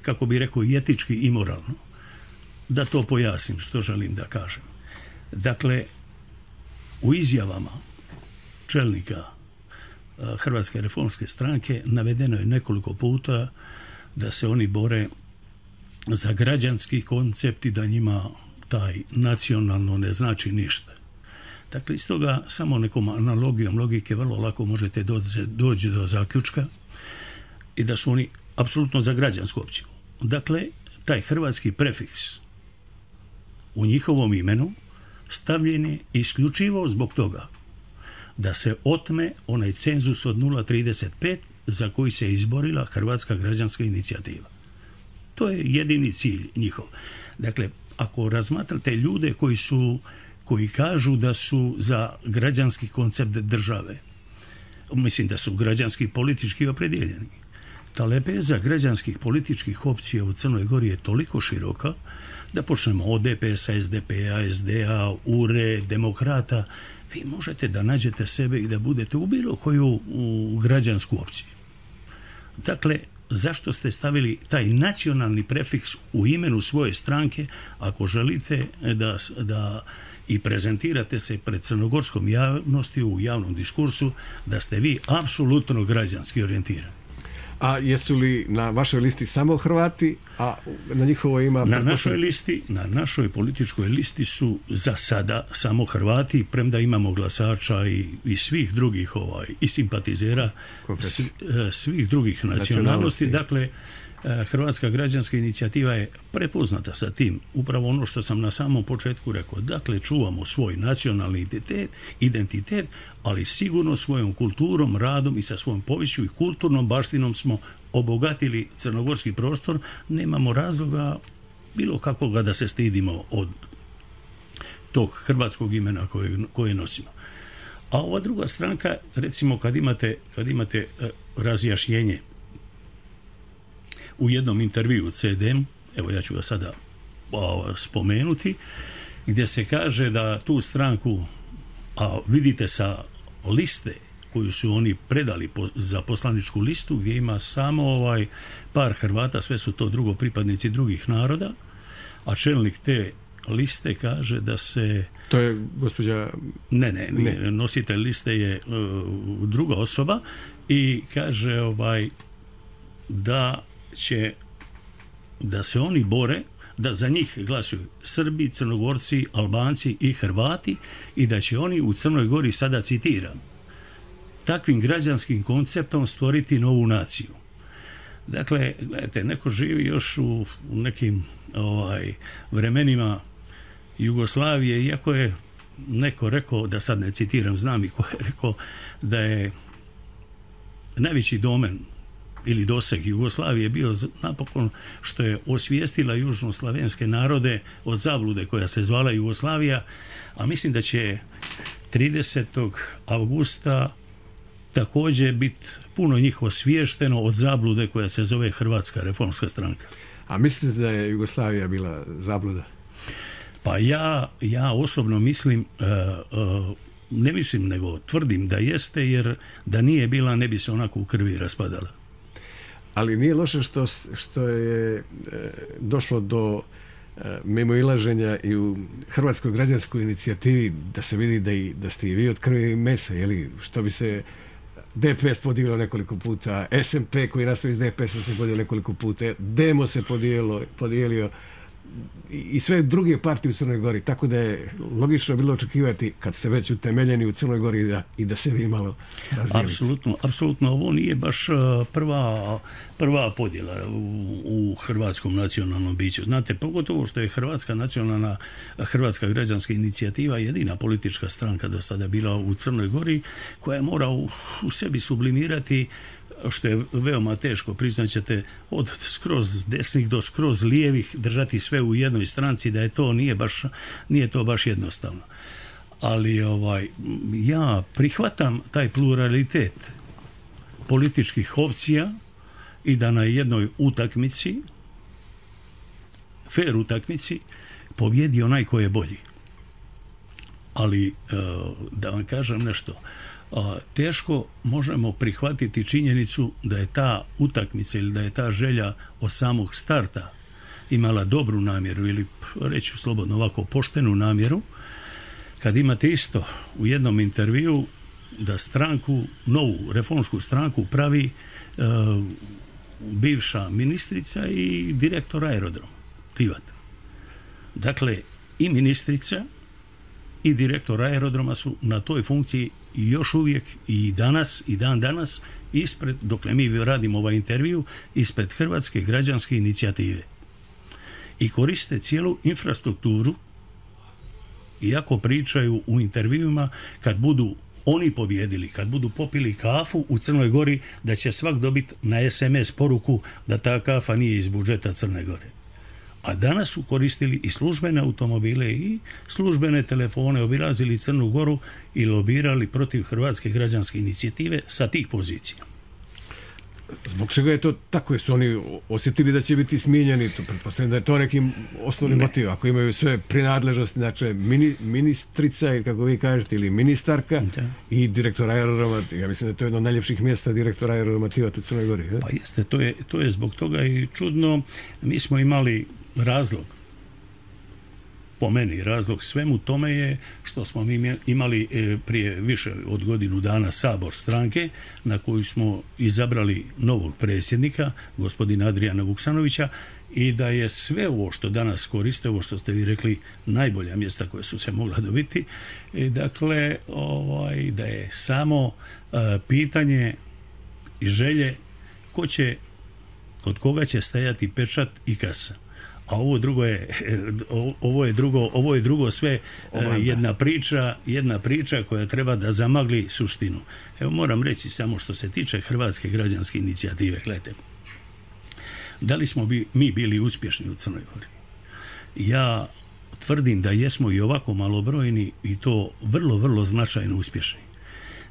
kako bi rekao, i etički i moralno. Da to pojasnim što želim da kažem. Dakle, u izjavama čelnika Hrvatske reformske stranke navedeno je nekoliko puta da se oni bore za građanski koncept i da njima taj nacionalno ne znači ništa. Dakle, iz toga samo nekom analogijom logike vrlo lako možete doći do zaključka i da su oni apsolutno za građansku opciju. Dakle, taj hrvatski prefiks u njihovom imenu stavljen je isključivo zbog toga da se otme onaj cenzus od 0,35 za koji se izborila Hrvatska građanska inicijativa. To je jedini cilj njihov. Dakle, ako razmatrate ljude koji kažu da su za građanski koncept države, mislim da su građanski politički opredjeljeni. Ta lepeza građanskih političkih opcija u Crnoj Gori je toliko široka da počnemo od DPS-a, SDP-a, SDA, URE, Demokrata. Vi možete da nađete sebe i da budete u bilo koju građansku opciju. Dakle, zašto ste stavili taj nacionalni prefiks u imenu svoje stranke ako želite da i prezentirate se pred crnogorskom javnosti u javnom diskursu da ste vi apsolutno građanski orijentirani? A jesu li na vašoj listi samo Hrvati, a na njihovoj ima... Na našoj političkoj listi su za sada samo Hrvati, premda imamo glasača i svih drugih i simpatizera svih drugih nacionalnosti. Dakle, Hrvatska građanska inicijativa je prepoznata sa tim. Upravo ono što sam na samom početku rekao. Dakle, čuvamo svoj nacionalni identitet, ali sigurno svojom kulturom, radom i sa svojom poviješću i kulturnom baštinom smo obogatili crnogorski prostor. Nemamo razloga bilo kakvoga da se stidimo od tog hrvatskog imena koje nosimo. A ova druga stranka, recimo kad imate razjašnjenje u jednom intervju CDM, evo ja ću ga sada spomenuti, gdje se kaže da tu stranku, a vidite sa liste koju su oni predali za poslaničku listu, gdje ima samo par Hrvata, sve su to drugo pripadnici drugih naroda, a čelnik te liste kaže da se... To je gospođa... Ne. Nositelj liste je druga osoba i kaže da se oni bore, da za njih glasuju Srbi, Crnogorci, Albanci i Hrvati i da će oni u Crnoj Gori, sada citiram, takvim građanskim konceptom stvoriti novu naciju. Dakle, gledajte, neko živi još u nekim vremenima Jugoslavije, iako je neko rekao, da sad ne citiram, znam i ko je rekao, da je najveći domen ili doseg Jugoslavije bio napokon što je osvijestila južnoslavenske narode od zablude koja se zvala Jugoslavija, a mislim da će 30. avgusta također biti puno njih osviješteno od zablude koja se zove Hrvatska reformska stranka. A mislite da je Jugoslavija bila zabluda? Pa ja osobno mislim, ne mislim nego tvrdim da jeste, jer da nije bila ne bi se onako u krvi raspadala. Ali nije loše što je došlo do mimoilaženja i u Hrvatskoj građanskoj inicijativi, da se vidi da ste i vi od krvi i mesa, što bi se DPS podijelio nekoliko puta, SMP koji nastavi iz DPS-a se podijelio nekoliko puta, Demo se podijelio i sve druge partije u Crnoj Gori, tako da je logično bilo očekivati, kad ste već utemeljeni u Crnoj Gori, i da se vi malo razdijelite. Apsolutno, ovo nije baš prva podjela u hrvatskom nacionalnom biću. Znate, pogotovo što je Hrvatska građanska inicijativa jedina politička stranka do sada bila u Crnoj Gori, koja mora u sebi sublimirati, što je veoma teško, priznaćete, od skroz desnih do skroz lijevih, držati sve u jednoj stranci, da je to nije to baš jednostavno. Ali ja prihvatam taj pluralitet političkih opcija i da na jednoj utakmici, fair utakmici, pobjedi onaj ko je bolji. Ali da vam kažem nešto, teško možemo prihvatiti činjenicu da je ta utakmica ili da je ta želja od samog starta imala dobru namjeru, ili reći slobodno ovako poštenu namjeru, kad imate isto u jednom intervju da stranku, novu reformsku stranku pravi bivša ministrica i direktor aerodroma Tivat. Dakle, i ministrica i direktor aerodroma su na toj funkciji još uvijek i danas i dan danas ispred, dokle mi radimo ovaj intervju, ispred Hrvatske građanske inicijative. I koriste cijelu infrastrukturu, iako pričaju u intervjuima kad budu oni pobjedili, kad budu popili kafu u Crnoj Gori, da će svak dobiti na SMS poruku da ta kafa nije iz budžeta Crne Gore. A danas su koristili i službene automobile i službene telefone, obilazili Crnu Goru i lobirali protiv Hrvatske građanske inicijative sa tih pozicija. Zbog čega je to tako? Jesu oni osjetili da će biti smijenjeni? Pretpostavljam da je to neki osnovni motiv. Ako imaju sve prinadležnosti, znači ministrica, ili kako vi kažete, ili ministarka, i direktor aerodroma, ja mislim da je to jedno od najljepših mjesta, direktor aerodroma Tivat u Crnoj Gori. Pa jeste, to je zbog toga i čudno. Mi smo imali razlog po meni razlog svemu tome je što smo mi imali prije više od godinu dana sabor stranke na koju smo izabrali novog predsjednika, gospodina Adrijana Vuksanovića, i da je sve ovo što danas koriste, ovo što ste vi rekli, najbolja mjesta koje su se mogla dobiti, dakle, da je samo pitanje i želje kod koga će stajati pečat i kasa. A ovo je drugo sve jedna priča koja treba da zamagli suštinu. Evo, moram reći samo što se tiče Hrvatske građanske inicijative. Gledajte, da li smo mi bili uspješni u Crnoj Gori? Ja tvrdim da jesmo i ovako malobrojni i to vrlo, vrlo značajno uspješni.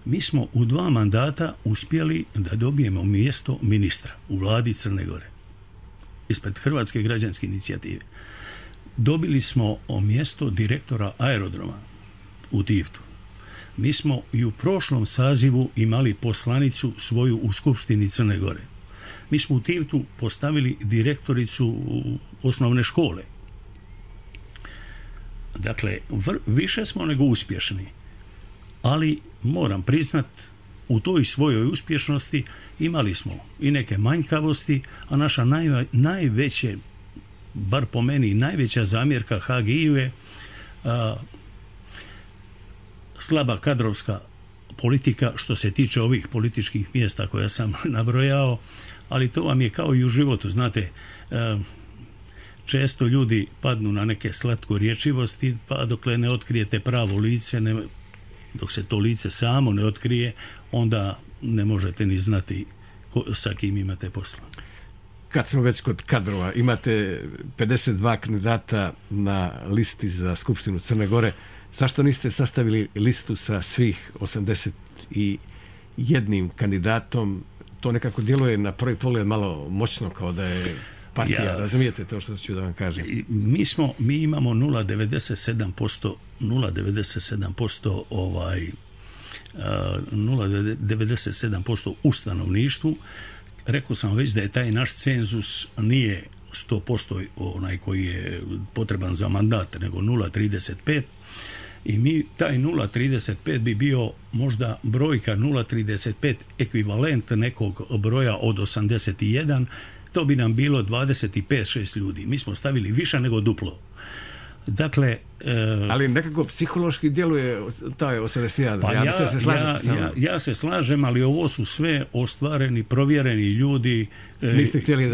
Mi smo u 2 mandata uspjeli da dobijemo mjesto ministra u vladi Crne Gore ispred Hrvatske građanske inicijative. Dobili smo mjesto direktora aerodroma u Tivtu. Mi smo i u prošlom sazivu imali poslanicu svoju u Skupštini Crne Gore. Mi smo u Tivtu postavili direktoricu osnovne škole. Dakle, više smo nego uspješni. Ali moram priznat, u toj svojoj uspješnosti imali smo i neke manjkavosti, a naša najveće, bar po meni, najveća zamjerka HGI-u je slaba kadrovska politika što se tiče ovih političkih mjesta koja sam nabrojao, ali to vam je kao i u životu, znate, često ljudi padnu na neke slatkorječivosti, pa dokle ne otkrijete pravo lice, dok se to lice samo ne otkrije, onda ne možete ni znati sa kim imate posla. Kad smo već kod kadrova, imate 52 kandidata na listi za Skupštinu Crne Gore. Zašto niste sastavili listu sa svih 81 kandidatom? To nekako djeluje na prvi pogled malo moćno, kao da je partija. Razumijete to što ću da vam kažem? Mi imamo 0,97% u stanovništvu. Rekao sam već da je taj naš cenzus nije 100% onaj koji je potreban za mandat, nego 0,35. I mi taj 0,35 bi bio možda brojka 0,35 ekvivalent nekog broja od 81, to bi nam bilo 25-6 ljudi. Mi smo stavili više nego duplo. Dakle, ali nekako psihološki djeluje taj 81. Pa ja se slažem, ali ovo su sve ostvareni, provjereni ljudi. Niste htjeli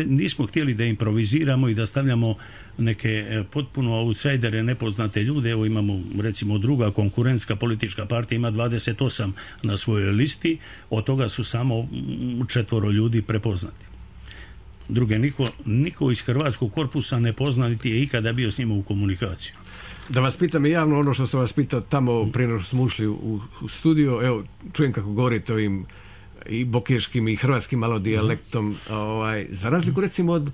nismo htjeli da improviziramo i da stavljamo neke potpuno outsidere, nepoznate ljude. Evo imamo recimo druga konkurentska politička partija, ima 28 na svojoj listi, od toga su samo 4 ljudi prepoznati. Druge, niko iz Hrvatskog korpusa ne pozna, niti je ikada bio s njima u komunikaciju. Da vas pitam i javno ono što sam vas pitao tamo prije nego što smo ušli u studio, evo, čujem kako govorite ovim i bokeškim i hrvatskim malo dijalektom, za razliku recimo od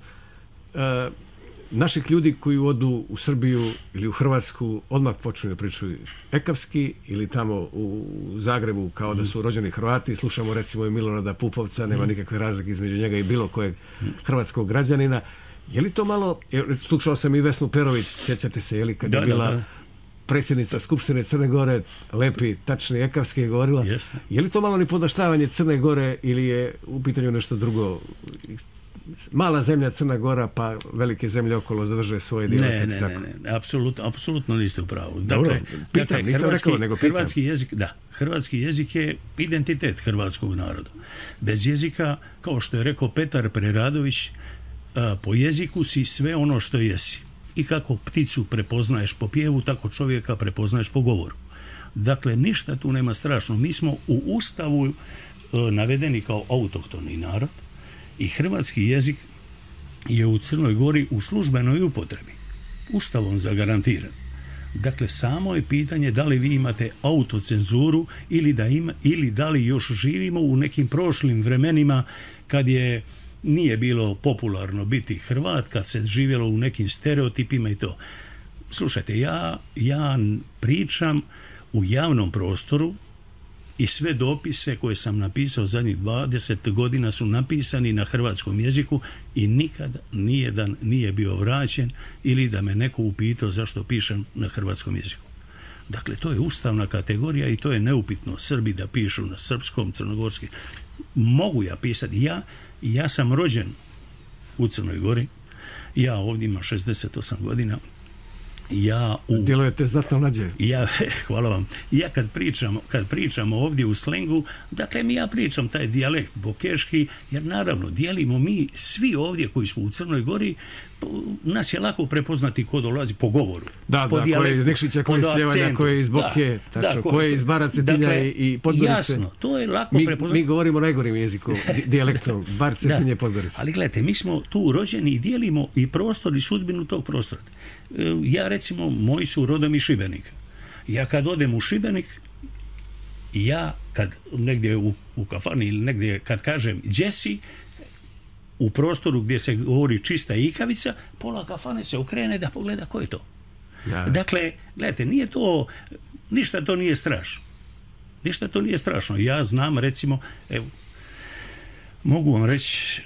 naših ljudi koji odu u Srbiju ili u Hrvatsku, odmah počnu da pričaju ekavski, ili tamo u Zagrebu kao da su rođeni Hrvati. Slušamo recimo i Milorada Pupovca, nema nikakve razlike između njega i bilo kojeg hrvatskog građanina. Je li to malo, slušao sam i Vesnu Perović, sjećate se, je li kad je bila predsjednica Skupštine Crne Gore, lepi, tačni ekavski je govorila. Je li to malo ni podaštavanje Crne Gore ili je u pitanju nešto drugo? Mala zemlja Crna Gora, pa velike zemlje okolo zadrže svoje dijalekte. Ne, apsolutno niste u pravu. Dakle, nisam rekao, nego pitam. Hrvatski jezik je identitet hrvatskog naroda. Bez jezika, kao što je rekao Petar Preradović, po jeziku si sve ono što jesi. I kako pticu prepoznaješ po pjevu, tako čovjeka prepoznaješ po govoru. Dakle, ništa tu nema strašno. Mi smo u Ustavu navedeni kao autohtoni narod, i hrvatski jezik je u Crnoj Gori u službenoj upotrebi, Ustavom zagarantiran. Dakle, samo je pitanje da li vi imate autocenzuru ili da li još živimo u nekim prošlim vremenima kad nije bilo popularno biti Hrvat, kad se živjelo u nekim stereotipima i to. Slušajte, ja pričam u javnom prostoru i sve dopise koje sam napisao zadnjih 20 godina su napisani na hrvatskom jeziku i nikad nijedan nije bio vraćen ili da me neko upitao zašto pišem na hrvatskom jeziku. Dakle, to je ustavna kategorija i to je neupitno. Srbi da pišu na srpskom, crnogorskim. Mogu ja pisati. Ja sam rođen u Crnoj Gori. Ja ovdje imam 68 godina. Djelujete znatno mlađe. Hvala vam. Ja kad pričam ovdje u slengu, dakle ja pričam taj dijalekt bokeški, jer naravno dijelimo mi svi ovdje koji smo u Crnoj Gori, nas je lako prepoznati ko dolazi po govoru. Da, ko je iz Nikšića, ko je iz Pljevanja, ko je iz Boke, ko je iz Bara, Cetinja i Podgorice. Jasno, to je lako prepoznati. Mi govorimo najgorim jezikom, dijalektom, Bar, Cetinje, Podgorice. Ali gledajte, mi smo tu rođeni i dijelimo i prostor i sudbinu tog prostora. Ja recimo, moji su rodom iz Šibenika. Ja kad odem u Šibenik, ja kad negdje u kafani ili negdje kad kažem Jesse, u prostoru gdje se govori čista ikavica, pola kafane se okrene da pogleda ko je to. Ja. Dakle, gledajte, ništa to nije strašno. Ništa to nije strašno. Ja znam, recimo, evo, mogu vam reći,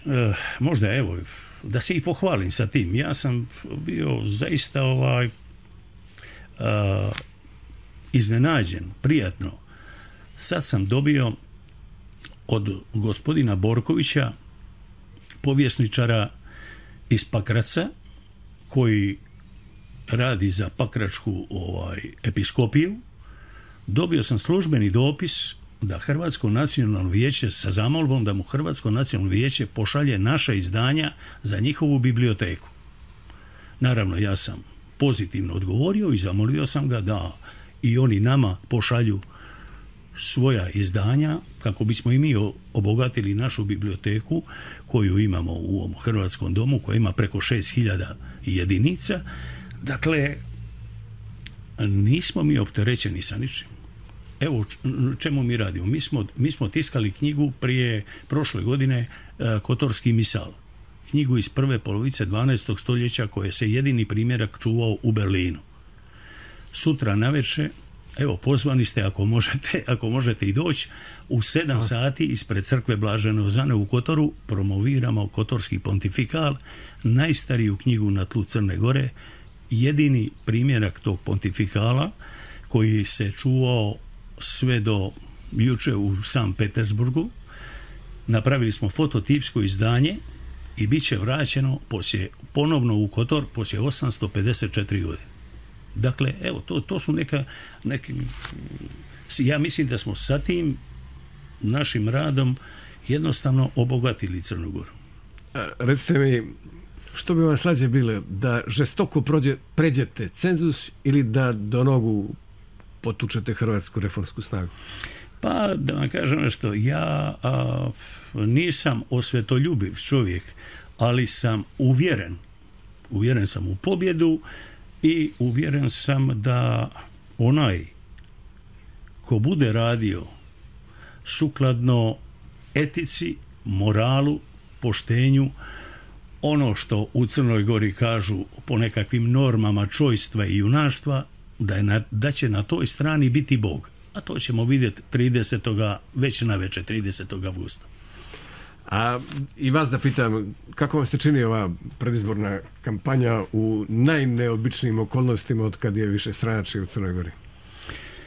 možda evo, da se i pohvalim sa tim. Ja sam bio zaista iznenađen, prijatno. Sad sam dobio od gospodina Borkovića, povjesničara iz Pakraca, koji radi za Pakračku episkopiju, dobio sam službeni dopis da Hrvatsko nacionalno vijeće, sa zamolbom da mu Hrvatsko nacionalno vijeće pošalje naša izdanja za njihovu biblioteku. Naravno, ja sam pozitivno odgovorio i zamolio sam ga da i oni nama pošalju svoja izdanja kako bismo i mi obogatili našu biblioteku koju imamo u ovom Hrvatskom domu, koja ima preko 6000 jedinica. Dakle, nismo mi opterećeni sa ničim. Evo čemu mi radimo. Mi smo tiskali knjigu prošle godine, Kotorski misal. Knjigu iz prve polovice 12. stoljeća koje se jedini primjerak čuvao u Berlinu. Sutra navečer, evo, pozvani ste ako možete i doći, u 7 sati ispred crkve Blažene Ozane u Kotoru promoviramo Kotorski pontifikal, najstariju knjigu na tlu Crne Gore, jedini primjerak tog pontifikala koji se čuvao sve do juče u San Petersburgu. Napravili smo fototipsko izdanje i bit će vraćeno ponovno u Kotor poslije 854 godine. Dakle, evo, to su neke... Ja mislim da smo sa tim našim radom jednostavno obogatili Crnu Goru. Recite mi, što bi vam slađe bilo, da žestoko pređete cenzus ili da do nogu potučete hrvatsku reformsku snagu? Pa, da vam kažem nešto, ja nisam osvetoljubiv čovjek, ali sam uvjeren. Uvjeren sam u pobjedu i uvjeren sam da onaj ko bude radio sukladno etici, moralu, poštenju, ono što u Crnoj Gori kažu po nekakvim normama čojstva i junaštva, da će na toj strani biti Bog. A to ćemo vidjeti 30. već na večer, 30. avgusta. A i vas da pitam, kako vam se čini ova predizborna kampanja u najneobičnijim okolnostima od kad je više stranački u Crnoj Gori?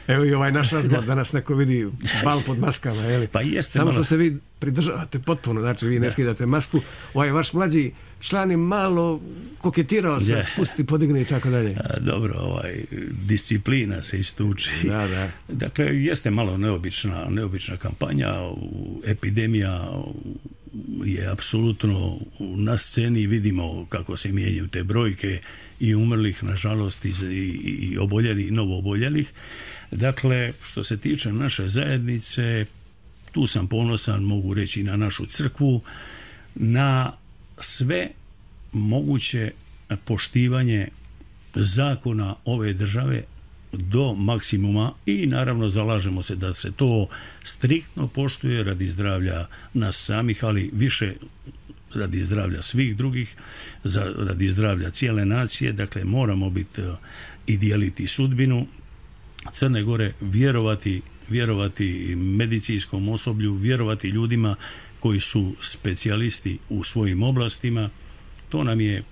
Evo i ovaj naš razgovor, da nas neko vidi bal pod maskama, je pa jeste, samo što se vi pridržavate potpuno, znači vi ne skidate masku, ovaj vaš mlađi član je malo koketirao se, spusti, podigne i tako dalje. Dobro, disciplina se istuči. Da. Dakle, jeste malo neobična kampanja, epidemija je apsolutno na sceni, vidimo kako se mijenjaju te brojke i umrlih, nažalost, i oboljelih, i novo oboljelih. Dakle, što se tiče naše zajednice, tu sam ponosan, mogu reći, i na našu crkvu, na sve moguće poštivanje zakona ove države do maksimuma i naravno zalažemo se da se to striktno poštuje radi zdravlja nas samih, ali više radi zdravlja svih drugih, radi zdravlja cijele nacije. Dakle, moramo biti i dijeliti sudbinu Crne Gore, vjerovati medicinskom osoblju, vjerovati ljudima koji su specijalisti u svojim oblastima. To nam je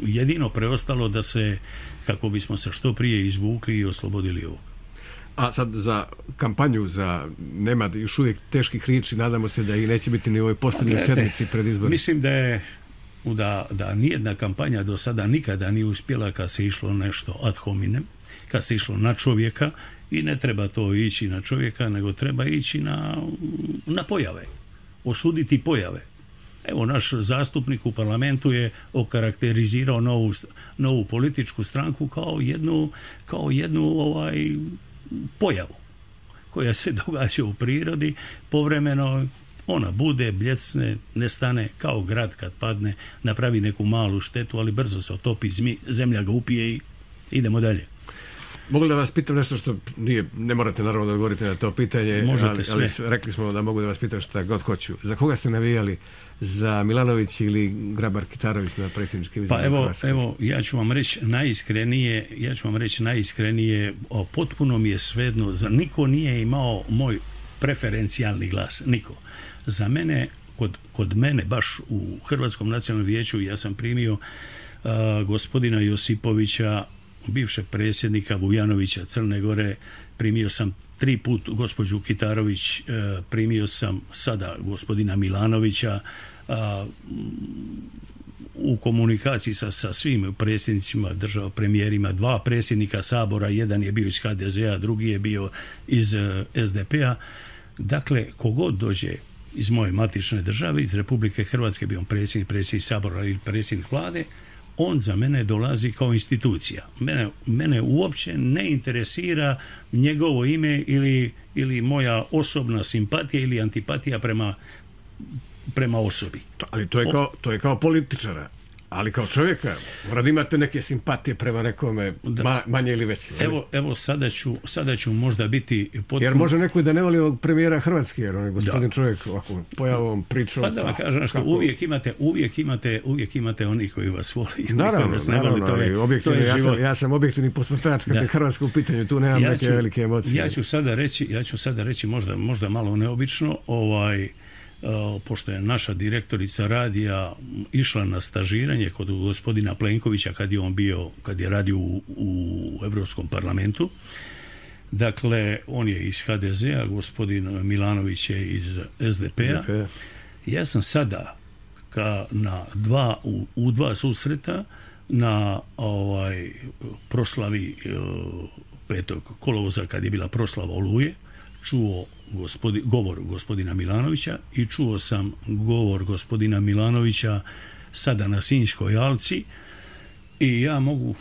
jedino preostalo da se, kako bismo se što prije izvukli i oslobodili ovog. A sad za kampanju, nema još uvijek teških riječi, nadamo se da i neće biti ni u ovoj posljednjoj sjednici pred izbor. Mislim da nijedna kampanja do sada nikada nije uspjela kad se išlo nešto ad hominem, kad se išlo na čovjeka, i ne treba to ići na čovjeka, nego treba ići na pojave, osuditi pojave. Evo, naš zastupnik u parlamentu je okarakterizirao novu političku stranku kao jednu pojavu koja se događa u prirodi. Povremeno ona bude, bljecne, nestane kao grad kad padne, napravi neku malu štetu, ali brzo se otopi, zemlja ga upije i idemo dalje. Mogu da vas pitam nešto što ne morate naravno da odgovorite na to pitanje, ali rekli smo da mogu da vas pitam šta god hoću. Za koga ste navijali? Za Milanović ili Grabar-Kitarović na predsjedničkim izborima? Pa evo, ja ću vam reći najiskrenije, potpuno mi je svejedno, za niko nije imao moj preferencijalni glas, niko. Za mene, kod mene baš u Hrvatskom nacionalnom vijeću, ja sam primio gospodina Josipovića, bivšeg predsjednika Vujanovića Crne Gore, primio sam 3 put gospođu Kitarović, primio sam sada gospodina Milanovića, u komunikaciji sa svim predsjednicima država, premijerima, 2 predsjednika Sabora, jedan je bio iz HDZ-a, drugi je bio iz SDP-a. Dakle, kogod dođe iz moje matične države, iz Republike Hrvatske, bio on predsjednik Sabora ili predsjednik vlade, on za mene dolazi kao institucija. Mene uopće ne interesira njegovo ime ili moja osobna simpatija ili antipatija prema osobi. Ali to je kao političara. Ali kao čovjeka, morate imate neke simpatije prema nekome, manje ili veće. Evo sada ću možda biti potpuno... Jer može neko da ne voli ovog premijera Hrvatske, jer on je gospodin čovjek ovako pojavom, pričom... Pa da kažem što uvijek imate oni koji vas voli. Naravno, ja sam objektivni posmatrač kad je Hrvatska u pitanju, tu nemam neke velike emocije. Ja ću sada reći možda malo neobično, pošto je naša direktorica radija išla na stažiranje kod gospodina Plenkovića kad je radio u Europskom parlamentu. Dakle, on je iz HDZ-a, gospodin Milanović je iz SDP-a. Ja sam sada u dva susreta na proslavi 5. kolovoza, kad je bila proslava Oluje, čuo govor gospodina Milanovića i čuo sam govor gospodina Milanovića sada na Sinjskoj alci, i ja mogu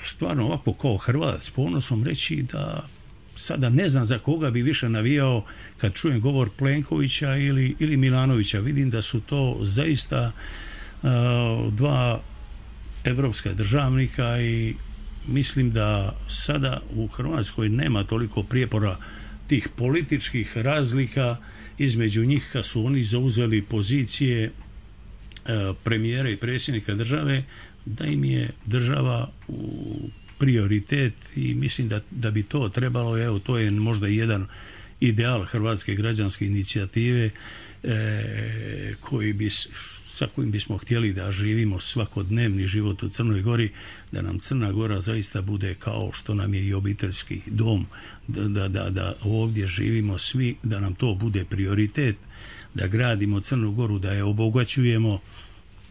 stvarno ovako kao Hrvat s ponosom reći da sada ne znam za koga bi više navijao kad čujem govor Plenkovića ili Milanovića. Vidim da su to zaista 2 europska državnika i mislim da sada u Hrvatskoj nema toliko prijepora, tih političkih razlika između njih kad su oni zauzeli pozicije premijera i predsjednika države, da im je država prioritet, i mislim da bi to trebalo, evo, to je možda jedan ideal Hrvatske građanske inicijative sa kojim bismo htjeli da živimo svakodnevni život u Crnoj Gori, da nam Crna Gora zaista bude kao što nam je i obiteljski dom, da ovdje živimo svi, da nam to bude prioritet, da gradimo Crnu Goru, da je obogaćujemo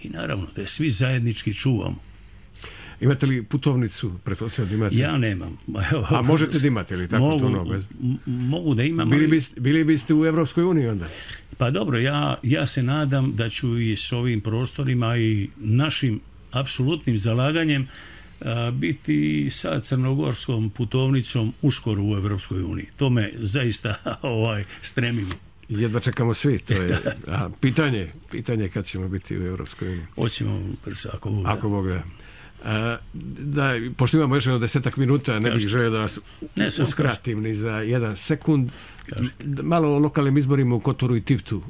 i naravno da je svi zajednički čuvamo. Imate li putovnicu? Pretpostavljam da imate. Ja nemam. A možete da imate li tako mogu da imam. Bili biste u Europskoj uniji onda? Pa dobro, ja se nadam da ću i s ovim prostorima i našim apsolutnim zalaganjem biti sa crnogorskom putovnicom uskoro u Europskoj uniji. To me zaista stremimo. Jedva čekamo svi. To je pitanje kad ćemo biti u Europskoj uniji. Hoćemo brzo, ako Bog da. Pošto imamo još 10 minuta, ne bih želio da vas uskratim ni za 1 sekund. Malo o lokalnim izborima u Kotoru i Tivtu.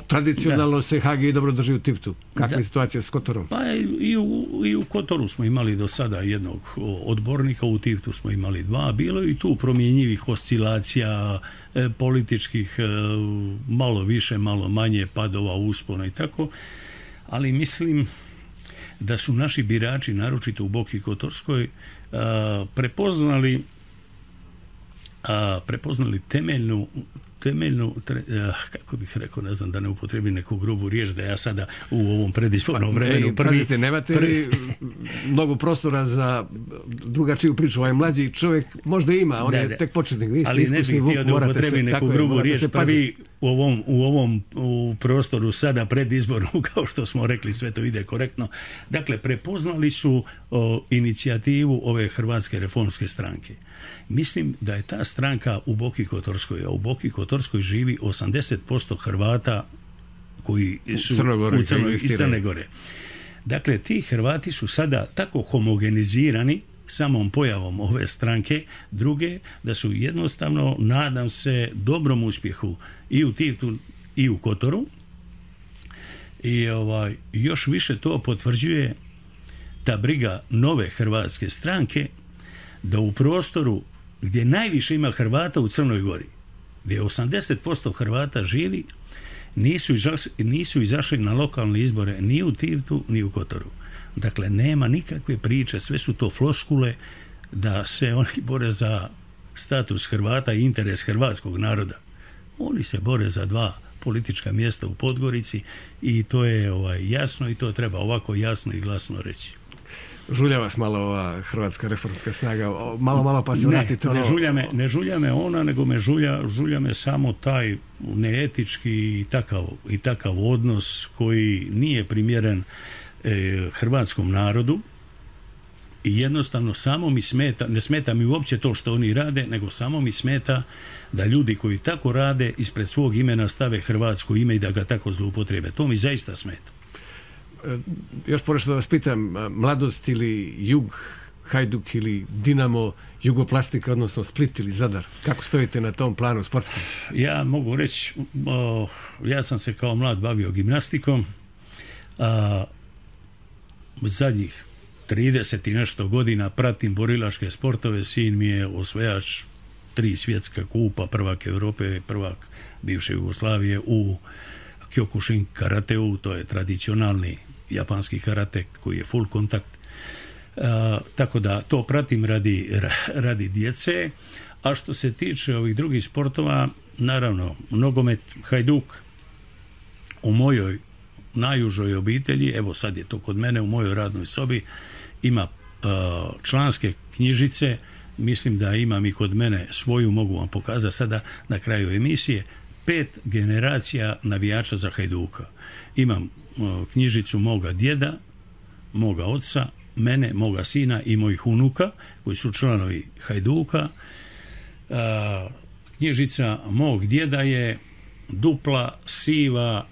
Tradicionalno se HGI dobro drži u Tivtu. Kakva je situacija s Kotorom? Pa i u Kotoru smo imali do sada jednog odbornika, u Tivtu smo imali dva. Bilo je i tu promjenjivih oscilacija političkih, malo više, malo manje, padova, uspona i tako. Ali mislim da su naši birači, naročito u Boki Kotorskoj, prepoznali temeljnu, kako bih rekao, ne znam da ne upotrebim neku grubu riječ, da ja sada u ovom predizbornom vremenu kažete, nemate li mnogo prostora za drugačiju priču? Ovaj mlađi čovjek možda ima, on je tek početnik, vi ste iskusni Vuk, morate se, neku grubu riječ, prvi u prostoru sada predizbornom, kao što smo rekli, sve to ide korektno. Dakle, prepoznali su inicijativu ove Hrvatske reformske stranke. Mislim da je ta stranka u Boki Kotorskoj, a u Boki Kotorskoj živi 80% Hrvata koji su iz Crne Gore. Dakle, ti Hrvati su sada tako homogenizirani samom pojavom ove stranke, druge, da su jednostavno, nadam se, dobrom uspjehu i u Tivtu i u Kotoru. I još više to potvrđuje ta briga nove hrvatske stranke, da u prostoru gdje najviše ima Hrvata u Crnoj Gori, gdje 80% Hrvata živi, nisu izašli na lokalne izbore ni u Tivtu ni u Kotoru. Dakle, nema nikakve priče, sve su to floskule da se oni bore za status Hrvata i interes hrvatskog naroda. Oni se bore za dva politička mjesta u Podgorici i to je jasno i to treba ovako jasno i glasno reći. Žulja vas malo ova Hrvatska reformska snaga, malo pa se vratite. Ne žulja me ona, nego me žulja me samo taj neetički i takav odnos koji nije primjeren hrvatskom narodu i jednostavno samo mi smeta, ne smeta mi uopće to što oni rade, nego samo mi smeta da ljudi koji tako rade ispred svog imena stave hrvatsko ime i da ga tako zloupotrebe. To mi zaista smeta. Još ponešto da vas pitam, Mladost ili Jug, Hajduk ili Dinamo, Jugoplastika, odnosno Split ili Zadar, kako stojite na tom planu sportskom? Ja mogu reći, ja sam se kao mlad bavio gimnastikom, zadnjih 30 i nešto godina pratim borilačke sportove, sin mi je osvajač 3 svjetska kupa, prvak Europe, prvak bivše Jugoslavije u Kyokushin karateu, to je tradicionalni japanski karate koji je full kontakt. Tako da to pratim radi djece. A što se tiče ovih drugih sportova, naravno, nogomet, Hajduk u mojoj najužoj obitelji, evo sad je to kod mene u mojoj radnoj sobi, ima članske knjižice, mislim da imam i kod mene svoju, mogu vam pokazati sada na kraju emisije, 5 generacija navijača za Hajduka. Imam knjižicu moga djeda, moga oca, mene, moga sina i mojih unuka koji su članovi Hajduka. Knjižica mog djeda je dupla, siva,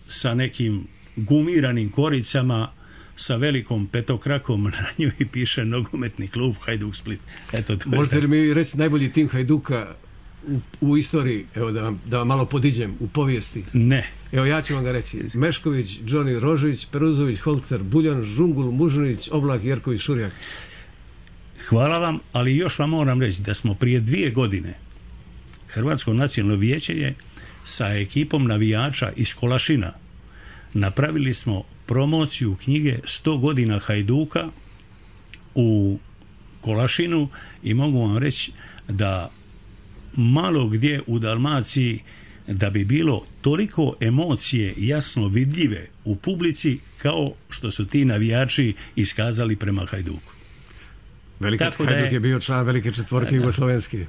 sa nekim gumiranim koricama, sa velikom petokrakom na njoj i piše nogometni klub Hajduk Split. Eto, možete li mi reći najbolji tim Hajduka u istoriji, evo da vam malo podiđem u povijesti? Ne. Evo ja ću vam ga reći. Mešković, Džoni Rožović, Peruzović, Holcer, Buljan, Žungul, Mužunić, Oblak, Jerković, Šurjak. Hvala vam, ali još vam moram reći da smo prije 2 godine Hrvatsko nacionalno vijeće je sa ekipom navijača iz Kolašina napravili smo promociju knjige 100 godina Hajduka u Kolašinu i mogu vam reći da malo gdje u Dalmaciji da bi bilo toliko emocije jasno vidljive u publici kao što su ti navijači iskazali prema Hajduku. Hajduk je bio član velike četvorke jugoslovenske.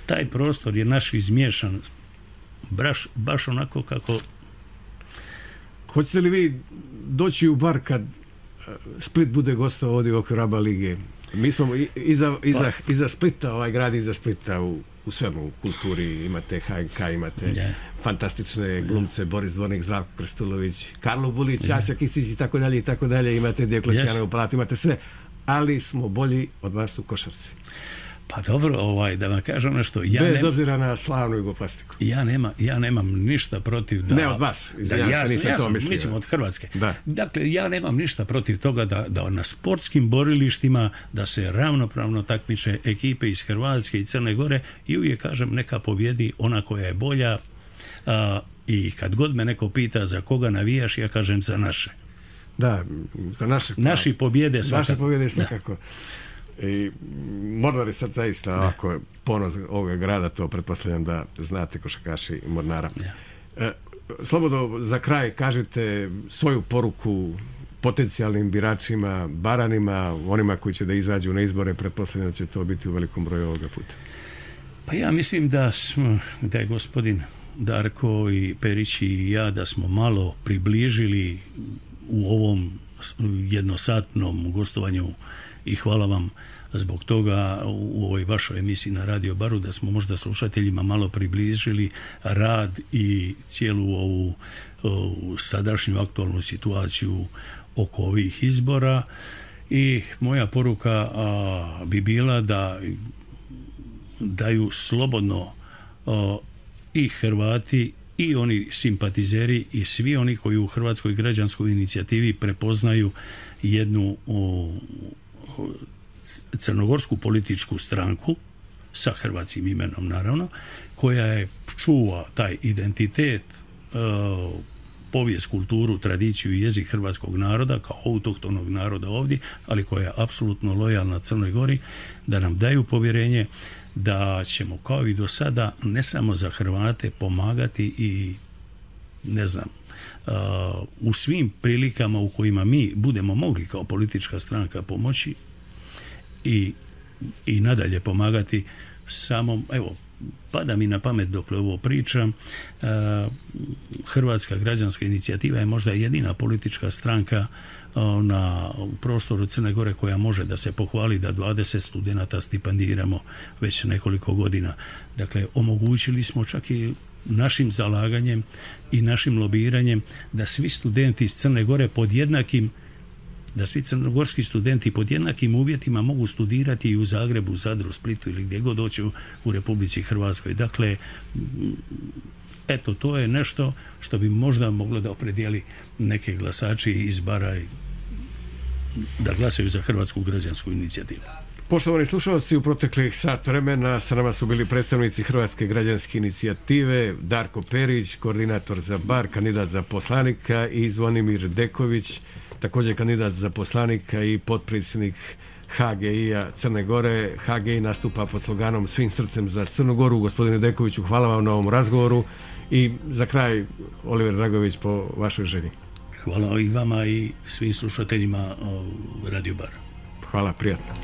Taj prostor je naš izmiješan baš onako kako... Hoćete li vi doći u bar kad Split bude gostao ovdje u okviru ABA lige? Mi smo iza Splita, ovaj grad iza Splita u svemu, u kulturi, imate HNK, imate fantastične glumce, Boris Dvornik, Zdravko Krstulović, Karlo Bulić, Asja Kisić i tako dalje, imate Dioklecijanovu palatu, imate sve, ali smo bolji od vas u košarci. Pa dobro, da vam kažem nešto. Bez obzira na slavnu Jugoplastiku. Ja nemam ništa protiv da... Ne od vas, nisam to mislio. Mislim od Hrvatske. Da. Dakle, ja nemam ništa protiv toga da na sportskim borilištima da se ravnopravno takmiče ekipe iz Hrvatske i Crne Gore i uvijek kažem neka pobjedi ona koja je bolja i kad god me neko pita za koga navijaš, ja kažem za naše. Da, za naše. Naši pobjede svakako. Naše pobjede svakako. I Mornar je sad zaista ako je ponos ovoga grada, to pretpostavljam da znate košarkaši Mornara. Slobodno za kraj kažete svoju poruku potencijalnim biračima, baranima, onima koji će da izađu na izbore, pretpostavljam da će to biti u velikom broju ovoga puta. Pa ja mislim da je gospodin Darko i Perić i ja da smo malo približili u ovom jednosatnom gostovanju i hvala vam zbog toga u ovoj vašoj emisiji na Radio Baru da smo možda slušateljima malo približili rad i cijelu ovu sadašnju aktualnu situaciju oko ovih izbora i moja poruka bi bila da daju slobodno i Hrvati i oni simpatizeri i svi oni koji u Hrvatskoj građanskoj inicijativi prepoznaju jednu crnogorsku političku stranku sa hrvatskim imenom naravno, koja je čuva taj identitet, povijest, kulturu, tradiciju i jezik hrvatskog naroda kao autohtonog naroda ovdje, ali koja je apsolutno lojalna Crnoj Gori, da nam daju povjerenje da ćemo kao i do sada ne samo za Hrvate pomagati i ne znam u svim prilikama u kojima mi budemo mogli kao politička stranka pomoći i nadalje pomagati samom, evo, pada mi na pamet dokle ovo pričam, Hrvatska građanska inicijativa je možda jedina politička stranka na prostoru Crne Gore koja može da se pohvali da 20 studenata stipendiramo već nekoliko godina. Dakle, omogućili smo čak i našim zalaganjem i našim lobiranjem da svi studenti iz Crne Gore da svi crnogorski studenti pod jednakim uvjetima mogu studirati i u Zagrebu, Zadru, Splitu ili gdje god dođu u Republici Hrvatskoj. Dakle, eto, to je nešto što bi možda moglo da opredijeli neke glasači iz Bara da glasaju za Hrvatsku građansku inicijativu. Poštovani slušalci, u proteklih sat vremena sa nama su bili predstavnici Hrvatske građanske inicijative, Darko Perić, koordinator za Bar, kandidat za poslanika, i Zvonimir Deković, također kandidat za poslanika i potpredsjednik HGI-a Crne Gore. HGI nastupa pod sloganom Svim srcem za Crnu Goru. Gospodine Dekoviću, hvala vam na ovom razgovoru i za kraj Oliver Dragović po vašoj želji. Hvala i vama i svim slušateljima Radio Bara. Hvala, prijatno.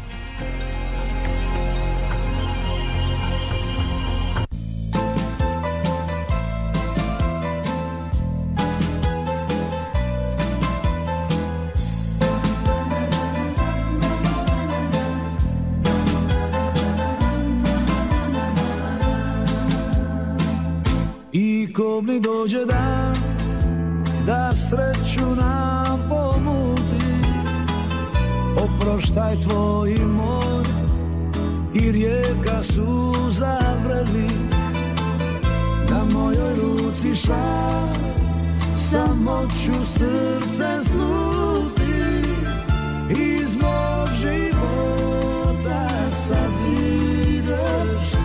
I ko mi dođe dan da sreću nam pomuti, oproštaj tvoj i moj i rijeka suza vreli, na mojoj ruci šal samo ću srce sluti, iz mog života sad ideš ti.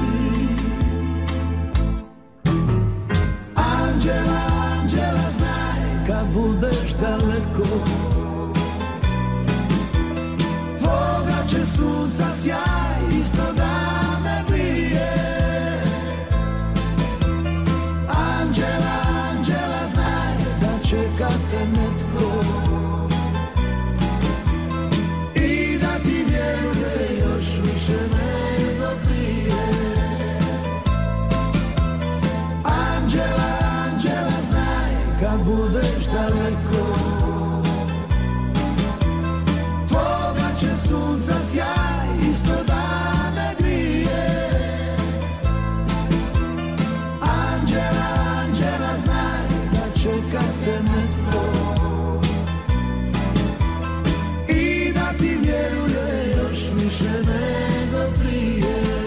Anđela, anđela, znaj kad budeš daleko, tvoga će sunca sjaj isto da me grije. Anđela, anđela, znaj da čeka te netko i da ti vjeruje još više nego prije. Anđela, anđela, znaj kad budeš daleko, tvoga će sunca sjaj isto da me grije. Anđela, anđela, znaj da čeka te netko i da ti vjeruje još više nego prije.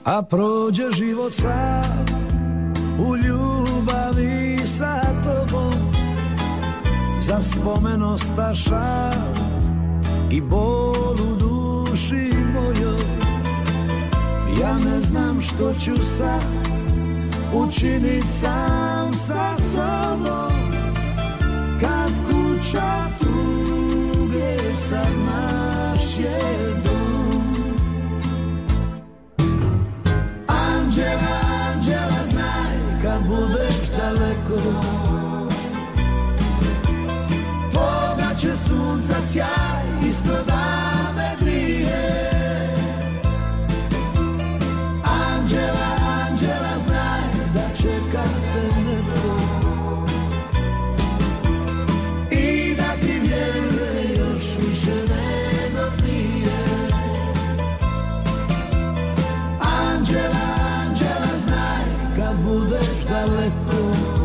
a prođe život sam u ljubavi sa tobom. Za spomen ostaša i bol u duši mojoj. Ja ne znam što ću sad učinit sam sa sobom, kad kuća tuge sad naš je dom. Anđela, anđela, znaj kad budeš daleko, tvoga će sunca sjaj isto da me grije. Anđela, anđela, znaj da čeka te nebo i da ti vjeruje još više nego prije. Anđela, anđela, znaj kad budeš daleko,